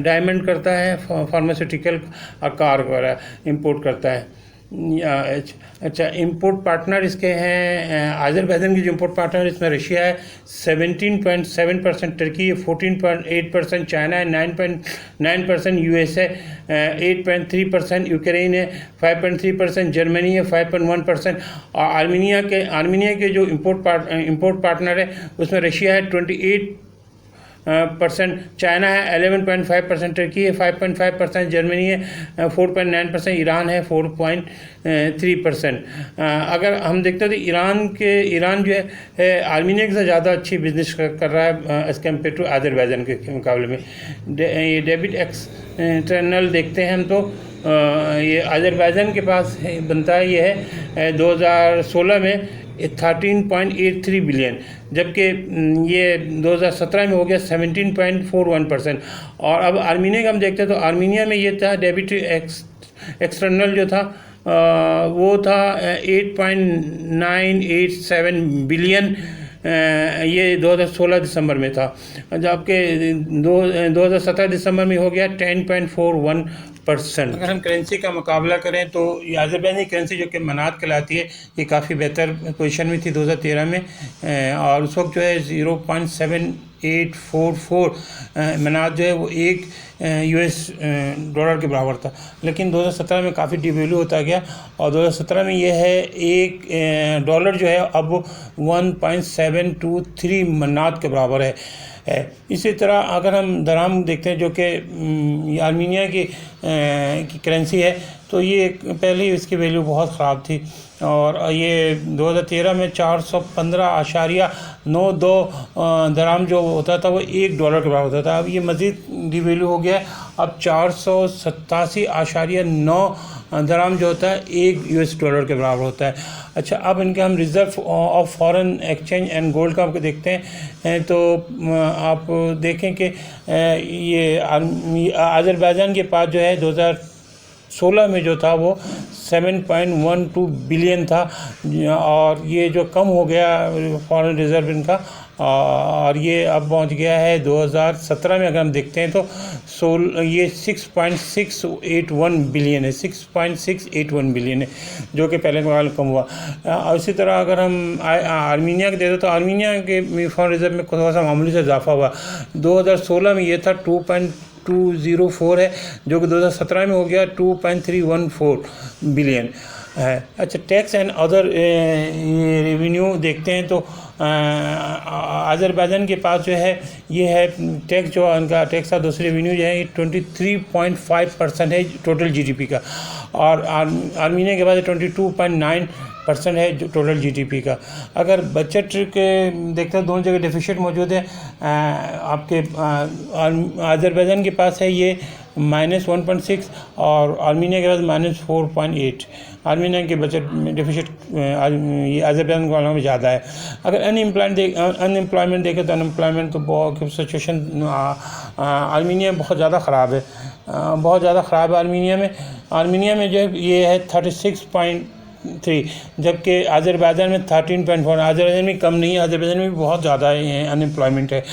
डायमंड करता है, फार्मास्यूटिकल और कार वगैरह इंपोर्ट करता है। अच्छा, इंपोर्ट पार्टनर इसके हैं अज़रबैजान की जो इंपोर्ट पार्टनर इसमें रशिया है 17.7%, टर्की है 14.8%, चाइना है 9.9%, यूएस है 8.3%, यूक्रेन है 5.3%, जर्मनी है 5.1%, और आर्मीनिया के जो इंपोर्ट पार्टनर है उसमें रशिया है 28%, चाइना है 11.5%, टर्की है 5.5%, जर्मनी है 4.9%, ईरान है 4.3%। अगर हम देखते हैं तो ईरान जो है आर्मीनिया के साथ ज़्यादा अच्छी बिजनेस कर रहा है एज़ कम्पेयर टू अज़रबैजान के मुकाबले में। ये डेबिट एक्सटर्नल देखते हैं हम तो ये अज़रबैजान के पास बनता है, ये है 2016 में 13.83 बिलियन, जबकि ये 2017 में हो गया 17.41%। और अब आर्मीनिया का हम देखते हैं तो आर्मीनिया में ये था डेबिट एक्सटर्नल जो था वो था 8.987 बिलियन, ये 2016 दिसंबर में था, जबकि 2017 दिसंबर में हो गया 10.41%। अगर हम करेंसी का मुकाबला करें तो ये अज़रबैजानी करेंसी जो कि मनात कहलाती है, ये काफ़ी बेहतर पोजीशन में थी 2013 में, और उस वक्त जो है 0.7844 मनात जो है वो एक US डॉलर के बराबर था, लेकिन 2017 में काफ़ी डिवैल्यू होता गया और 2017 में ये है एक डॉलर जो है अब 1.723 मनात के बराबर है। इसी तरह अगर हम दराम देखते हैं जो कि आर्मीनिया की करेंसी है, तो ये पहले ही इसकी वैल्यू बहुत ख़राब थी और ये 2013 में 415.92 दराम जो होता था वो $1 के बराबर होता था। अब ये मज़ीद डिवैल्यू हो गया, अब 487.9 दराम जो होता है $1 के बराबर होता है। अच्छा, अब इनके हम reserve of foreign exchange and gold का आपको देखते हैं तो आप देखें कि ये अज़रबैजान के पास जो है 2016 में जो था वो 7.12 बिलियन था, और ये जो कम हो गया फॉरेन रिज़र्व इनका, और ये अब पहुंच गया है 2017 में अगर हम देखते हैं तो ये 6.681 बिलियन है, 6.681 बिलियन है, जो कि पहले मुकाबले कम हुआ। और इसी तरह अगर हम आर्मीनिया के देते तो आर्मीनिया के फॉरेन रिज़र्व में थोड़ा सा मामूली से इजाफा हुआ। 2016 में ये था 2.204 है, जो कि 2017 में हो गया 2.314 बिलियन है। अच्छा, टैक्स एंड अदर रेवेन्यू देखते हैं तो अज़रबैजान के पास जो है ये है टैक्स, जो उनका टैक्स का दूसरी रेवेन्यू जो है 23.5% है टोटल GDP का, और आर्मीनिया के पास 22.9% है जो टोटल जीडीपी का। अगर बजट के देखते हैं, दोनों जगह डेफिसिट मौजूद है। आपके अज़रबैजान के पास है ये -1.6 और आर्मीनिया के पास -4.8। आर्मीनिया के बजट में डेफिसिट ये अज़रबैजान वालों में ज़्यादा है। अगर अनएम्प्लॉयमेंट देखें तो अनएम्प्लॉयमेंट तो बहुत सिचुएशन आर्मीनिया में बहुत ज़्यादा ख़राब है, बहुत ज़्यादा ख़राब है। आर्मीनिया में जो है ये है 36.3, जबकि अज़रबैजान में 13.4। अज़रबैजान में कम नहीं है, अज़रबैजान में भी बहुत ज़्यादा अनएम्प्लॉयमेंट है।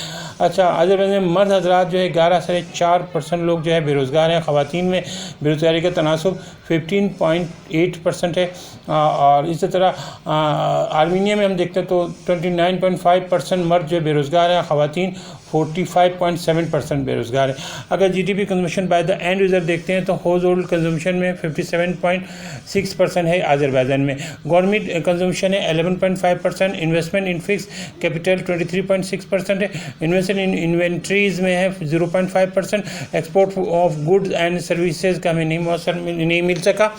अच्छा, अज़रबैजान में मर्द हज़रात जो है 11.4% लोग जो है बेरोज़गार हैं। ख़वातीन में बेरोज़गारी का तनासुब 15.8% है। और इसी तरह आर्मीनिया में हम देखते हैं तो 29.5% मर्द जो है बेरोज़गार हैं, ख़वातीन 45.7% बेरोज़गार है। अगर GDP consumption by the end user देखते हैं तो हाउस होल्ड कंजम्पशन में 57.6% है अज़रबैजान में। गवर्नमेंट कंजम्पशन है 11.5%। इन्वेस्टमेंट इन फिक्स कैपिटल 23.6% है। इन्वेस्टमेंट इन इन्वेंट्रीज़ में है 0.5%। Export of goods and services का हमें नहीं मिल सका।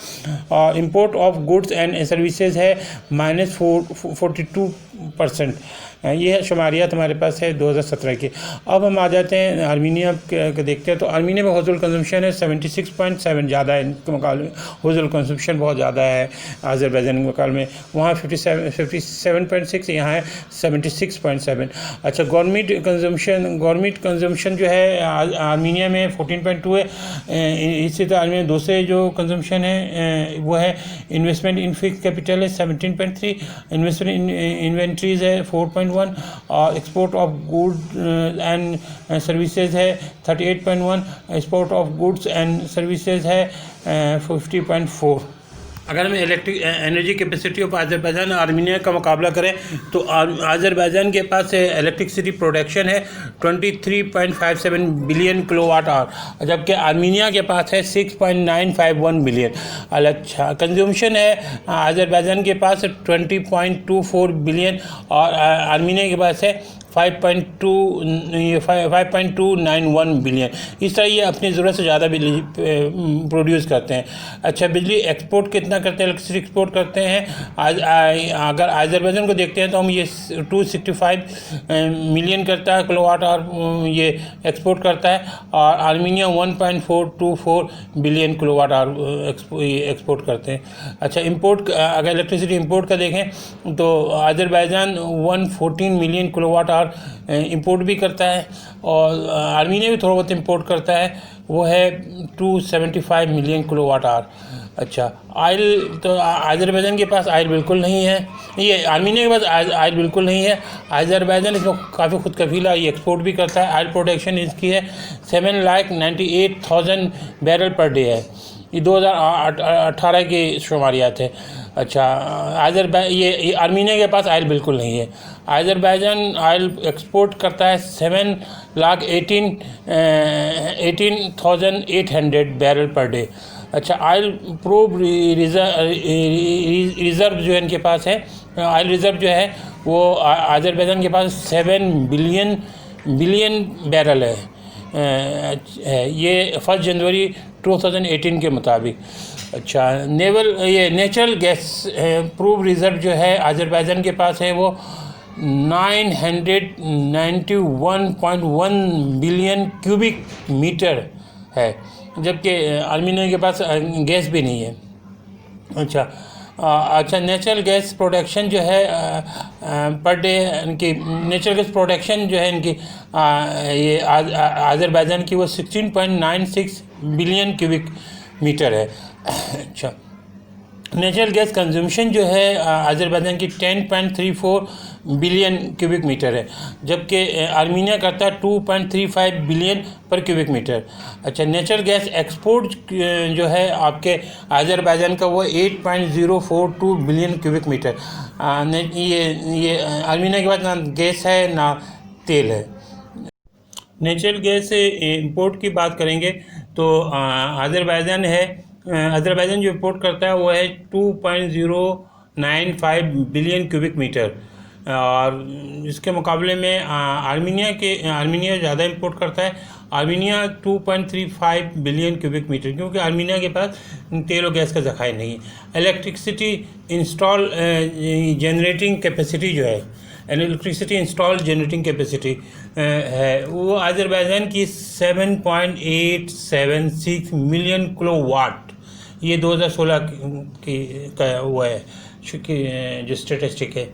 और import of goods and services है -42%। ये है शुमारियात हमारे पास है 2017 के। अब हम आ जाते हैं आर्मीनिया के देखते हैं तो आर्मीनिया में हाउस कंजम्पशन है 76.7, ज़्यादा है इनके मुकाबले में। हाउस कंजम्पशन बहुत ज़्यादा है अज़रबैजान के मुकाबले में, वहाँ 57.6, यहाँ है 76.7। अच्छा, गवर्नमेंट कंजम्पशन जो है आर्मीनिया में 14.2 है। इसी तरह आर्मीनिया दूसरे जो कंजम्पशन है वो है इन्वेस्टमेंट इन फिक्स कैपिटल है 17.3, इन्वेस्टमेंट इन इन्वेंट्रीज़ है 4.1 और export of goods and services है 38.1, export of goods and services है 50.4। अगर हम electric energy capacity of Azerbaijan और आर्मीनिया का मुकाबला करें तो अज़रबैजान के पास इलेक्ट्रिसिटी प्रोडक्शन है 23.57 बिलियन किलोवाट आवर, जबकि आर्मीनिया के पास है 6.951 बिलियन। अच्छा, कंज्यूमशन है अज़रबैजान के पास 20.24 बिलियन और आर्मीनिया के पास है 5.291 बिलियन। इस तरह ये अपनी ज़रूरत से ज़्यादा बिजली प्रोड्यूस करते हैं। अच्छा, बिजली एक्सपोर्ट कितना करते हैं, इलेक्ट्रिसिटी एक्सपोर्ट करते हैं। अगर अज़रबैजान को देखते हैं तो हम ये 265 मिलियन करता है किलोवाट आवर ये एक्सपोर्ट करता है, और Armenia 1.424 billion kilowatt hour export करते हैं। अच्छा, इंपोर्ट अगर इलेक्ट्रिसिटी इंपोर्ट का देखें तो Azerbaijan 114 million kilowatt hour import भी करता है, और आर्मीनिया भी थोड़ा बहुत इंपोर्ट करता है, वो है 275 मिलियन किलोवाट आवर। अच्छा, ऑयल तो अज़रबैजान के पास ऑयल बिल्कुल नहीं है, ये आर्मीनिया के पास ऑयल बिल्कुल नहीं है। अज़रबैजान इसमें काफ़ी खुद कफीला, ये एक्सपोर्ट भी करता है। ऑयल प्रोडक्शन इसकी है 7,98,000 बैरल पर डे है। ये 2018 की शुमारियात है। अच्छा, ये आर्मीनिया के पास ऑयल बिल्कुल नहीं है। अज़रबैजान ऑयल एक्सपोर्ट करता है 7,18,800 बैरल पर डे। अच्छा, ऑयल प्रूव रिज़र्व जो है इनके पास है, ऑयल रिज़र्व जो है वो अज़रबैजान के पास 7 बिलियन बैरल है। ये 1 जनवरी 2018 के मुताबिक। अच्छा, नेचुरल गैस प्रूव रिज़र्व जो है अज़रबैजान के पास है वो 991.1 बिलियन क्यूबिक मीटर है, जबकि आर्मीनिया के पास गैस भी नहीं है। अच्छा, नेचुरल गैस प्रोडक्शन जो है पर डे इनकी नेचुरल गैस प्रोडक्शन जो है इनकी ये अज़रबैजान की वो 16.96 बिलियन क्यूबिक मीटर है। अच्छा, नेचुरल गैस कंजम्पशन जो है अज़रबैजान की 10.34 बिलियन क्यूबिक मीटर है, जबकि आर्मीनिया करता है 2.35 बिलियन पर क्यूबिक मीटर। अच्छा, नेचुरल गैस एक्सपोर्ट जो है आपके अज़रबैजान का वो 8.042 बिलियन क्यूबिक मीटर। ये आर्मीनिया के पास ना गैस है ना तेल है। नेचुरल गैस इंपोर्ट की बात करेंगे तो अज़रबैजान जो इंपोर्ट करता है वो है 2.095 बिलियन क्यूबिक मीटर, और इसके मुकाबले में आर्मीनिया ज़्यादा इंपोर्ट करता है। आर्मीनिया 2.35 बिलियन क्यूबिक मीटर, क्योंकि आर्मीनिया के पास तेल और गैस का ज़खायर नहीं है। इलेक्ट्रिसिटी इंस्टॉल जनरेटिंग कैपेसिटी जो है, इलेक्ट्रिसिटी इंस्टॉल जनरेटिंग कैपेसिटी है वो अज़रबैजान की 7.876 मिलियन किलोवाट, ये 2016 की का हुआ है जो स्टेटिस्टिक है।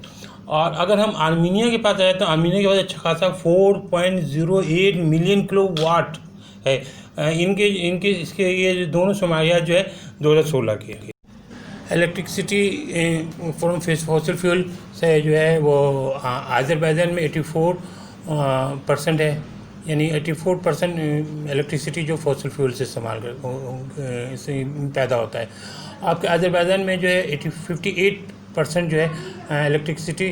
और अगर हम आर्मीनिया के पास आए तो आर्मीनिया के पास अच्छा खासा 4.08 मिलियन किलोवाट है। इनके इसके ये दोनों शुमारियात जो है 2016 के। इलेक्ट्रिसिटी फ्रॉम फॉसिल फ्यूल से जो है वो अज़रबैजान में 84% है, यानी 84% इलेक्ट्रिसिटी जो फॉसिल फ्यूल से इस्तेमाल कर इससे पैदा होता है। आपके अज़रबैजान में जो है 58% जो है इलेक्ट्रिसिटी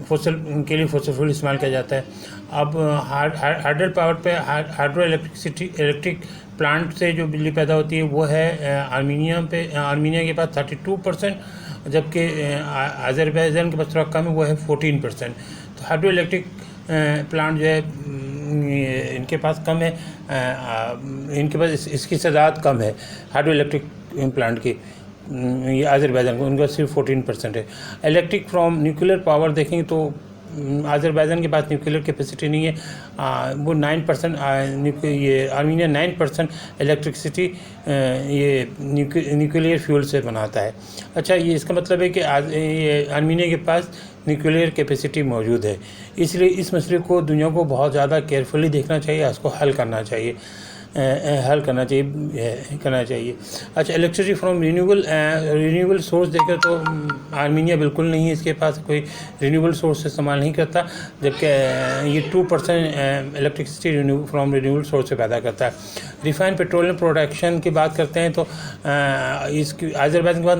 फॉसिल के लिए फॉसिल फ्यूल इस्तेमाल किया जाता है। अब हाइडल पावर पे हाइड्रो इलेक्ट्रिक प्लांट से जो बिजली पैदा होती है वो है आर्मीनिया के पास 32%, जबकि अज़रबैजान के पास थोड़ा कम है, वो है 14%। तो हाइड्रो इलेक्ट्रिक प्लांट जो है इनके पास कम है, इनके पास इसकी तादाद कम है हाइड्रो इलेक्ट्रिक प्लांट की, ये अज़रबैजान को उनका सिर्फ 14% है। इलेक्ट्रिक फ्रॉम न्यूक्लियर पावर देखेंगे तो अज़रबैजान के पास न्यूक्लियर कैपेसिटी नहीं है, वो 9% ये आर्मीनिया 9% इलेक्ट्रिसिटी ये न्यूक्लियर फ्यूल से बनाता है। अच्छा, ये इसका मतलब है कि ये आर्मीनिया के पास न्यूक्लियर कैपेसिटी मौजूद है, इसलिए इस मसले को दुनिया को बहुत ज़्यादा केयरफुली देखना चाहिए, इसको हल करना चाहिए। अच्छा, इलेक्ट्रिसिटी फ्रॉम रिन्यूएबल सोर्स देखें तो आर्मीनिया बिल्कुल नहीं है, इसके पास कोई रिन्यूएबल सोर्स इस्तेमाल नहीं करता, जबकि ये 2% इलेक्ट्रिसिटी फ्रॉम रिन्यूएबल सोर्स से पैदा करता है। रिफाइंड पेट्रोलियम प्रोडक्शन की बात करते हैं तो इसकी अज़रबैजान के पास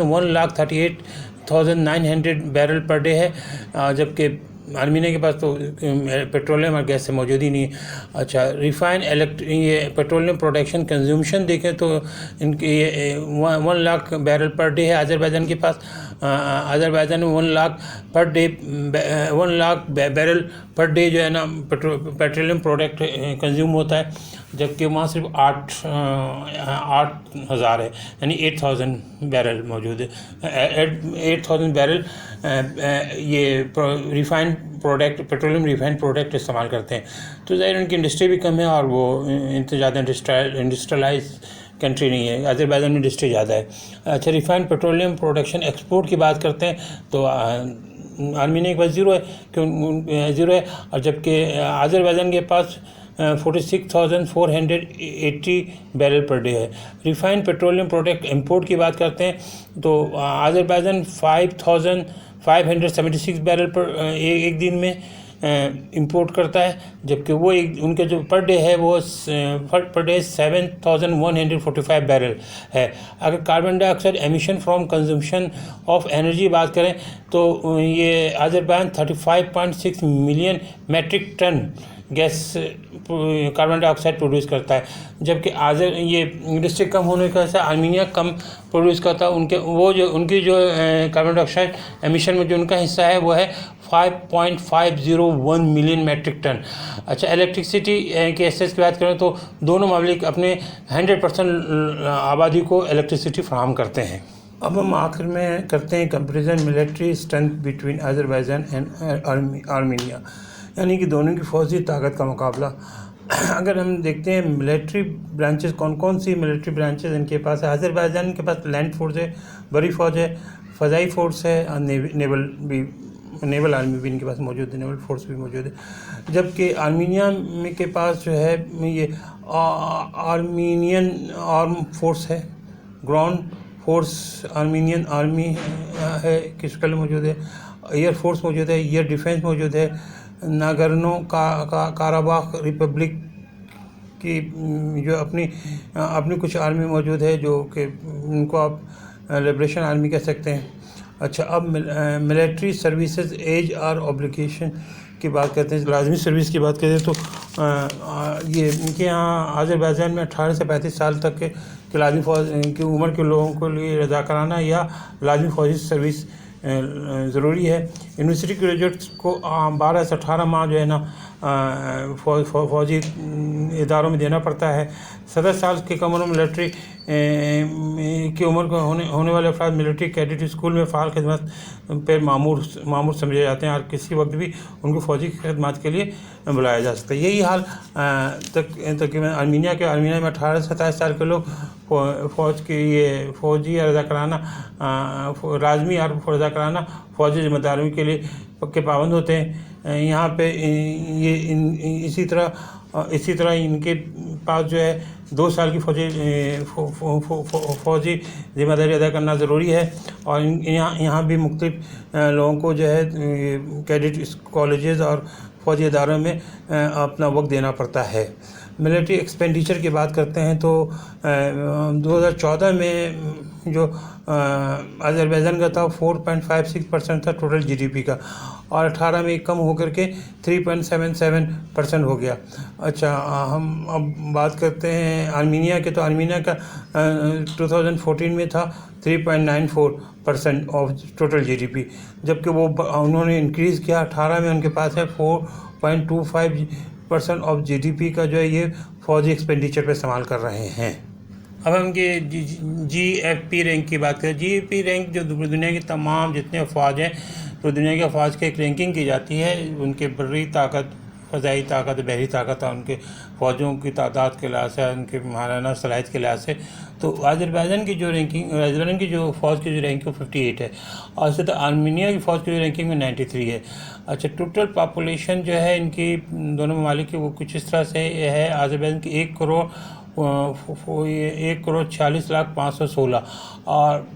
1,38,900 बैरल पर डे है, जबकि आर्मीनिया के पास तो पेट्रोलियम और गैस से मौजूद ही नहीं है। अच्छा, ये पेट्रोलियम प्रोडक्शन कंज्यूमशन देखें तो इनके ये 1 लाख बैरल पर डे है अज़रबैजान के पास। अज़रबैजान में 1 लाख बैरल पर डे जो है ना पेट्रोलियम प्रोडक्ट कंज्यूम होता है, जबकि वहाँ सिर्फ 8,000 है, यानी 8,000 बैरल मौजूद है। 8,000 बैरल ये पेट्रोलियम रिफाइंड प्रोडक्ट इस्तेमाल करते हैं, तो ज़ाहिर उनकी इंडस्ट्री भी कम है और वो इतने ज़्यादा इंडस्ट्रियलाइज कंट्री नहीं है। अज़रबैजान में इंडस्ट्री ज़्यादा है। अच्छा, रिफाइंड पेट्रोलियम प्रोडक्शन एक्सपोर्ट की बात करते हैं तो आर्मीनिया के पास ज़ीरो है, और जबकि अज़रबैजान के पास 46,480 बैरल पर डे है। रिफाइंड पेट्रोलियम प्रोडक्ट इंपोर्ट की बात करते हैं तो अज़रबैजान 5,576 बैरल पर एक दिन में इंपोर्ट करता है, जबकि वो उनके जो पर डे है वो पर डे 7,145 बैरल है। अगर carbon dioxide emission from consumption of energy बात करें तो ये Azerbaijan 35.6 million metric ton gas carbon dioxide produce करता है, जबकि ये इंडस्ट्री कम होने की वजह से आर्मीनिया कम प्रोड्यूस करता है। उनकी जो कार्बन डाइऑक्साइड एमिशन में जो उनका हिस्सा है वो है 5.501 मिलियन मेट्रिक टन। अच्छा, इलेक्ट्रिसिटी के एसेस की बात करें तो दोनों ममालिक अपने 100% आबादी को इलेक्ट्रिसिटी फराहम करते हैं। अब हम आखिर में करते हैं comparison military strength between Azerbaijan and Armenia, यानी कि दोनों की फौजी ताकत का मुकाबला। अगर हम देखते हैं मिलिट्री ब्रांचेस कौन सी मिलिट्री ब्रांचेस इनके पास है। अज़रबैजान के पास लैंड फोर्स है, बड़ी फ़ौज है, फ़ज़ाई फोर्स है और नेवल आर्मी भी इनके पास मौजूद है, नेवल फोर्स भी मौजूद है। जबकि आर्मीनिया में के पास जो है ये आर्मीनियन आर्म फोर्स है, ग्राउंड फोर्स आर्मीनियन आर्मी है किसके लिए मौजूद है, एयर फोर्स मौजूद है, एयर डिफेंस मौजूद है। नागर्नो काराबाख रिपब्लिक की जो अपनी कुछ आर्मी मौजूद है, जो कि उनको आप लिबरेशन आर्मी कह सकते हैं। अच्छा, अब मिलिट्री सर्विसेज एज और ऑब्लिगेशन की बात करते हैं, लाजमी सर्विस की बात करें तो ये इनके यहाँ अज़रबैजान में 18 से 35 साल तक के लाजमी फ़ौज की उम्र के लोगों के लिए रज़ाकाराना या लाजमी फ़ौजी सर्विस ज़रूरी है। यूनिवर्सिटी ग्रेजुएट्स को 12 से 18 माह जो है ना फौजी इदारों में देना पड़ता है। 17 साल की कम उम्र मिलिट्री की उम्र को होने वाले अफराद मिलिट्री कैडेट स्कूल में फ़ाल खिदमत पर मामूर समझे जाते हैं और किसी वक्त भी उनको फ़ौजी खिदमत के लिए बुलाया जा सकता है। यही हाल तकरीबन आर्मीनिया में 18 से 27 साल के लोग फ़ौज के ये फ़ौजी रज़ाकाराना लाज़मी और रज़ाकाराना फ़ौजी जिम्मेदारियों के लिए पक्के पाबंद होते हैं। यहाँ पे ये इसी तरह इनके पास जो है 2 साल की फ़ौजी जिम्मेदारी अदा करना ज़रूरी है। और यहाँ भी मुख्तलिफ लोगों को जो है कैडेट कॉलेजेस और फ़ौजी इदारों में अपना वक्त देना पड़ता है। मिलिट्री एक्सपेंडिचर की बात करते हैं तो 2014 में जो अज़रबैजान का था 4.56% था टोटल जीडीपी का, और 18 में कम होकर के 3.77% हो गया। अच्छा, हम अब बात करते हैं आर्मीनिया के, तो आर्मीनिया का 2014 में था 3.94% ऑफ टोटल जीडीपी, जबकि वो उन्होंने इंक्रीज़ किया। 18 में उनके पास है 4.25% ऑफ जीडीपी का जो है ये फ़ौजी एक्सपेंडिचर पे इस्तेमाल कर रहे हैं। अब हम GFP रैंक की बात करें। GFP रैंक जो दुनिया की तमाम जितने अफवाज हैं, तो दुनिया के अफवाज की एक रैंकिंग की जाती है उनके बर्री ताकत, फ़ज़ाई ताकत, बहरी ताकत और उनके फ़ौजों की तादाद के लिहाज से, उनके महाराना सलाहियत के लिहाज से। तो अज़रबैजान की जो रैंकिंग, अज़रबैजान की जो फ़ौज की जो रैंकिंग 58 है, और इससे तो आर्मीनिया की फ़ौज की जो रैंकिंग में 93 है। अच्छा, टोटल पॉपुलेशन जो है इनकी दोनों ममालिक की वो कुछ इस तरह से है। अज़रबैजान की 1,40,46,516 और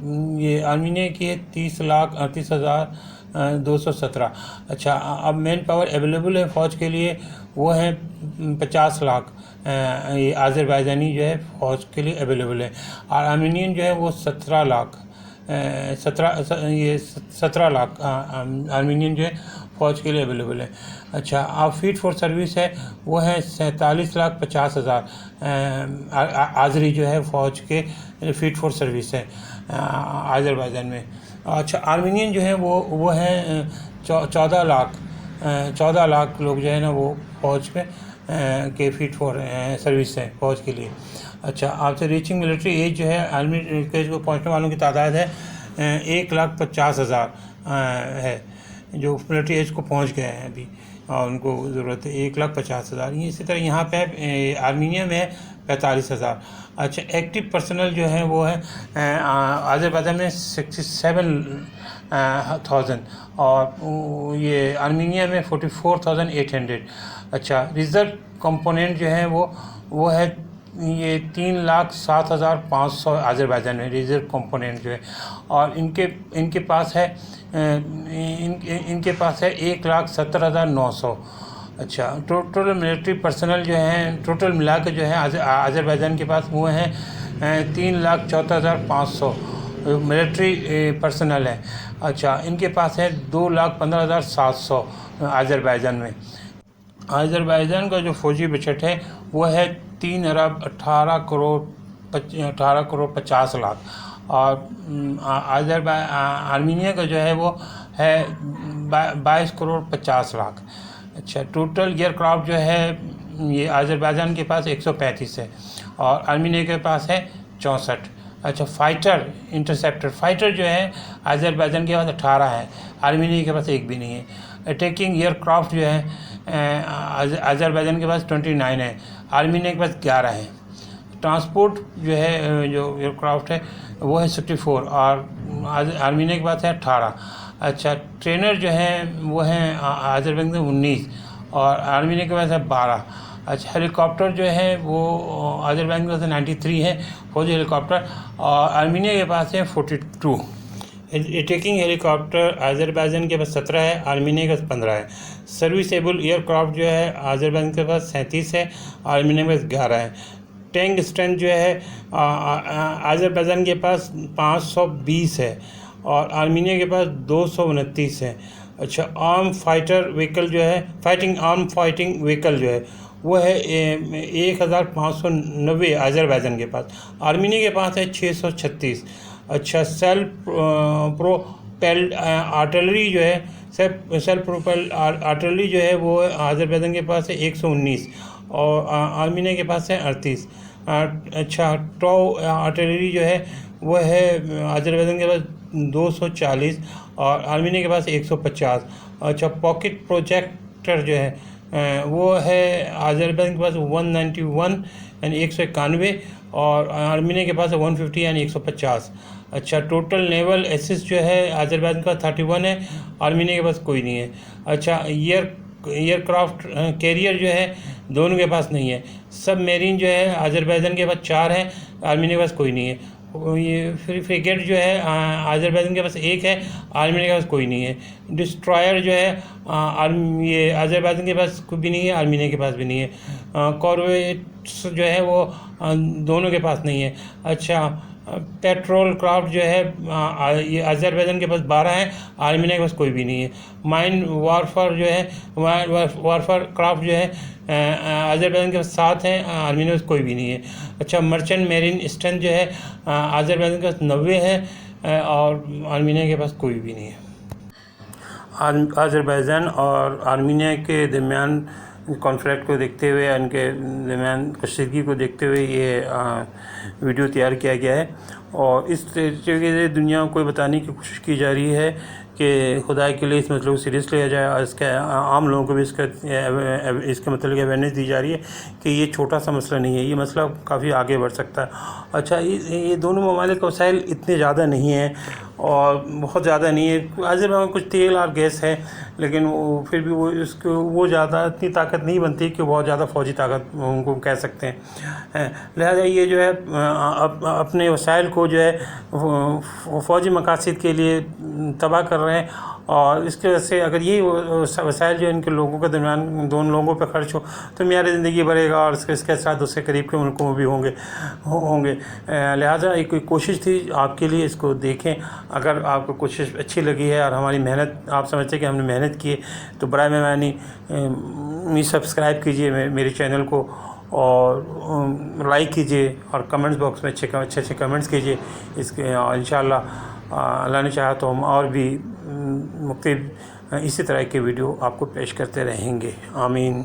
ये आर्मीनिया की है 30,38,217। अच्छा, अब मैन पावर अवेलेबल है फ़ौज के लिए वो है 50 लाख। ये अज़रबैजानी जो है फ़ौज के लिए अवेलेबल है, और आर्मीनियन जो है वो 17 लाख 17 लाख आर्मीनियन जो है फ़ौज के लिए अवेलेबल है। अच्छा, अब फीट फॉर सर्विस है वो है 47,50,000 आज़री जो है फ़ौज के फीट फॉर सर्विस है अज़रबैजान में। अच्छा, आर्मीनियन जो है वो है 14 लाख लोग जो है ना वो फ़ौज पे के फीट फॉर सर्विस है फ़ौज के लिए। अच्छा, आपसे रीचिंग मिलिट्री एज जो है आर्मी एज को पहुँचने वालों की तादाद है 1,50,000 है जो मिलिट्री एज को पहुँच गए हैं अभी, और उनको ज़रूरत है 1,50,000। इसी तरह यहाँ पे आर्मीनिया में है 45,000। अच्छा, एक्टिव पर्सनल जो है वो है अज़रबैजान में 67,000 और ये आर्मीनिया में 44,800। अच्छा, रिज़र्व कंपोनेंट जो है वो है ये 3,07,500 अज़रबैजान में रिज़र्व कंपोनेंट जो है, और इनके पास है 1,70,900। अच्छा, टोटल मिलिट्री पर्सनल जो हैं टोटल मिला के जो है अज़रबैजान के पास वो हैं 3,14,500 मिलिट्री पर्सनल है। अच्छा, इनके पास है 2,15,700 अज़रबैजान में। अज़रबैजान का जो फ़ौजी बजट है वो है 3,18,50,00,000 और आर्मीनिया का जो है वो है 22,50,00,000। अच्छा, टोटल एयरक्राफ्ट जो है ये अज़रबैजान के पास 135 है और आर्मीनिया के पास है 64। अच्छा, फाइटर इंटरसेप्टर फाइटर जो है अज़रबैजान के पास 18 है, आर्मीनिया के पास एक भी नहीं है। अटैकिंग एयरक्राफ्ट जो है अज़रबैजान के पास 29 है, आर्मीनिया के पास 11 है। ट्रांसपोर्ट जो है जो एयरक्राफ्ट है वो है 64 और आर्मीनिया के पास है 18। अच्छा, ट्रेनर जो हैं वो हैं अज़रबैजान में 19 और आर्मीनिया के पास है 12। अच्छा, हेलीकॉप्टर जो है वो अज़रबैजान के पास 93 है फौजी हेलीकॉप्टर और आर्मीनिया के पास है 42। अटैकिंग हेलीकॉप्टर अज़रबैजान के पास 17 है, आर्मीनिया के पास 15 है। सर्विसेबल एयरक्राफ्ट जो है अज़रबैजान के पास 37 है, आर्मीनिया के पास 11 है। टैंक स्ट्रेंथ जो है अज़रबैजान के पास 520 है और आर्मीनिया के पास 229 है। अच्छा, आर्म फाइटर व्हीकल जो है आर्म फाइटिंग व्हीकल जो है वो है 1,590 अज़रबैजान के पास, आर्मीनिया के पास है 636। अच्छा, सेल्फ पेल्ड आर्टिलरी जो है सेल्फ प्रोपेल्ड आर्टिलरी जो है वो आज़रबैजान के पास है 119 और आर्मीनिया के पास है 38। अच्छा, टॉ आर्टिलरी जो है वो है आज़रबैजान के पास 240 और आर्मीनिया के पास 150। अच्छा, पॉकेट प्रोजेक्टर जो है वो है आज़रबैजान के पास 191 यानी 191 और आर्मीनिया के पास 150 यानी 150। अच्छा, टोटल नेवल एसिस्ट जो है आज़रबैजान का 31 है, आर्मीनिया के पास कोई नहीं है। अच्छा, एयरक्राफ्ट कैरियर जो है दोनों के पास नहीं है। सब मेरीन जो है आज़रबैजान के पास 4 है, आर्मीनिया के पास कोई नहीं है। ये फ्रिगेट जो है आज़रबैजान के पास 1 है, आर्मीनिया के पास कोई नहीं है। डिस्ट्रॉयर जो है ये आज़रबैजान के पास कोई भी नहीं है, आर्मीनिया के पास भी नहीं है। कॉर्वेट्स जो है वो दोनों के पास नहीं है। अच्छा, पेट्रोल क्राफ्ट जो है ये आज़रबैजान के पास 12 है, आर्मीनिया के पास कोई भी नहीं है। माइन वारफेयर जो है वारफेयर क्राफ्ट जो है आज़रबैजान के पास 7 है, आर्मीनिया के पास कोई भी नहीं है। अच्छा, मर्चेंट मेरीन स्ट्रेंथ जो है आज़रबैजान के पास 90 है और आर्मीनिया के पास कोई भी नहीं है। आज़रबैजान और आर्मीनिया के दरमियान कॉन्फ्लिक्ट को देखते हुए, उनके दरमियान कशीदगी को देखते हुए ये वीडियो तैयार किया गया है और इस तरीके से दुनिया को बताने की कोशिश की जा रही है कि खुदा के लिए इस मसले को सीरियस लिया जाए और इसके आम लोगों को भी इसके मतलब की अवेयरनेस दी जा रही है कि ये छोटा सा मसला नहीं है, ये मसला काफ़ी आगे बढ़ सकता है। अच्छा, ये दोनों ममालिक वसाइल इतने ज़्यादा नहीं हैं और बहुत ज़्यादा नहीं है। आज़रबैजान में कुछ तेल और गैस है, लेकिन वो फिर भी वो ज़्यादा इतनी ताकत नहीं बनती कि बहुत ज़्यादा फ़ौजी ताकत उनको कह सकते हैं। लिहाजा ये जो है अपने वसाइल को जो है फ़ौजी मकासद के लिए तबाह कर रहे हैं और इसकी वजह से अगर ये वसाइल जो इनके लोगों के दरमियान दोनों लोगों पर खर्च हो तो मेरी ज़िंदगी बढ़ेगा और इसके साथ दूसरे करीब के मुल्कों में भी होंगे। लिहाजा एक कोशिश थी आपके लिए, इसको देखें। अगर आपको कोशिश अच्छी लगी है और हमारी मेहनत आप समझते हैं कि हमने मेहनत की है तो बराए मेहरबानी सब्सक्राइब कीजिए मेरे चैनल को और लाइक कीजिए और कमेंट्स बॉक्स में अच्छे कमेंट्स कीजिए। इसके इंशाअल्लाह अल्लाह ने चाहा तो हम और भी मुख्तलिफ इसी तरह के वीडियो आपको पेश करते रहेंगे। आमीन।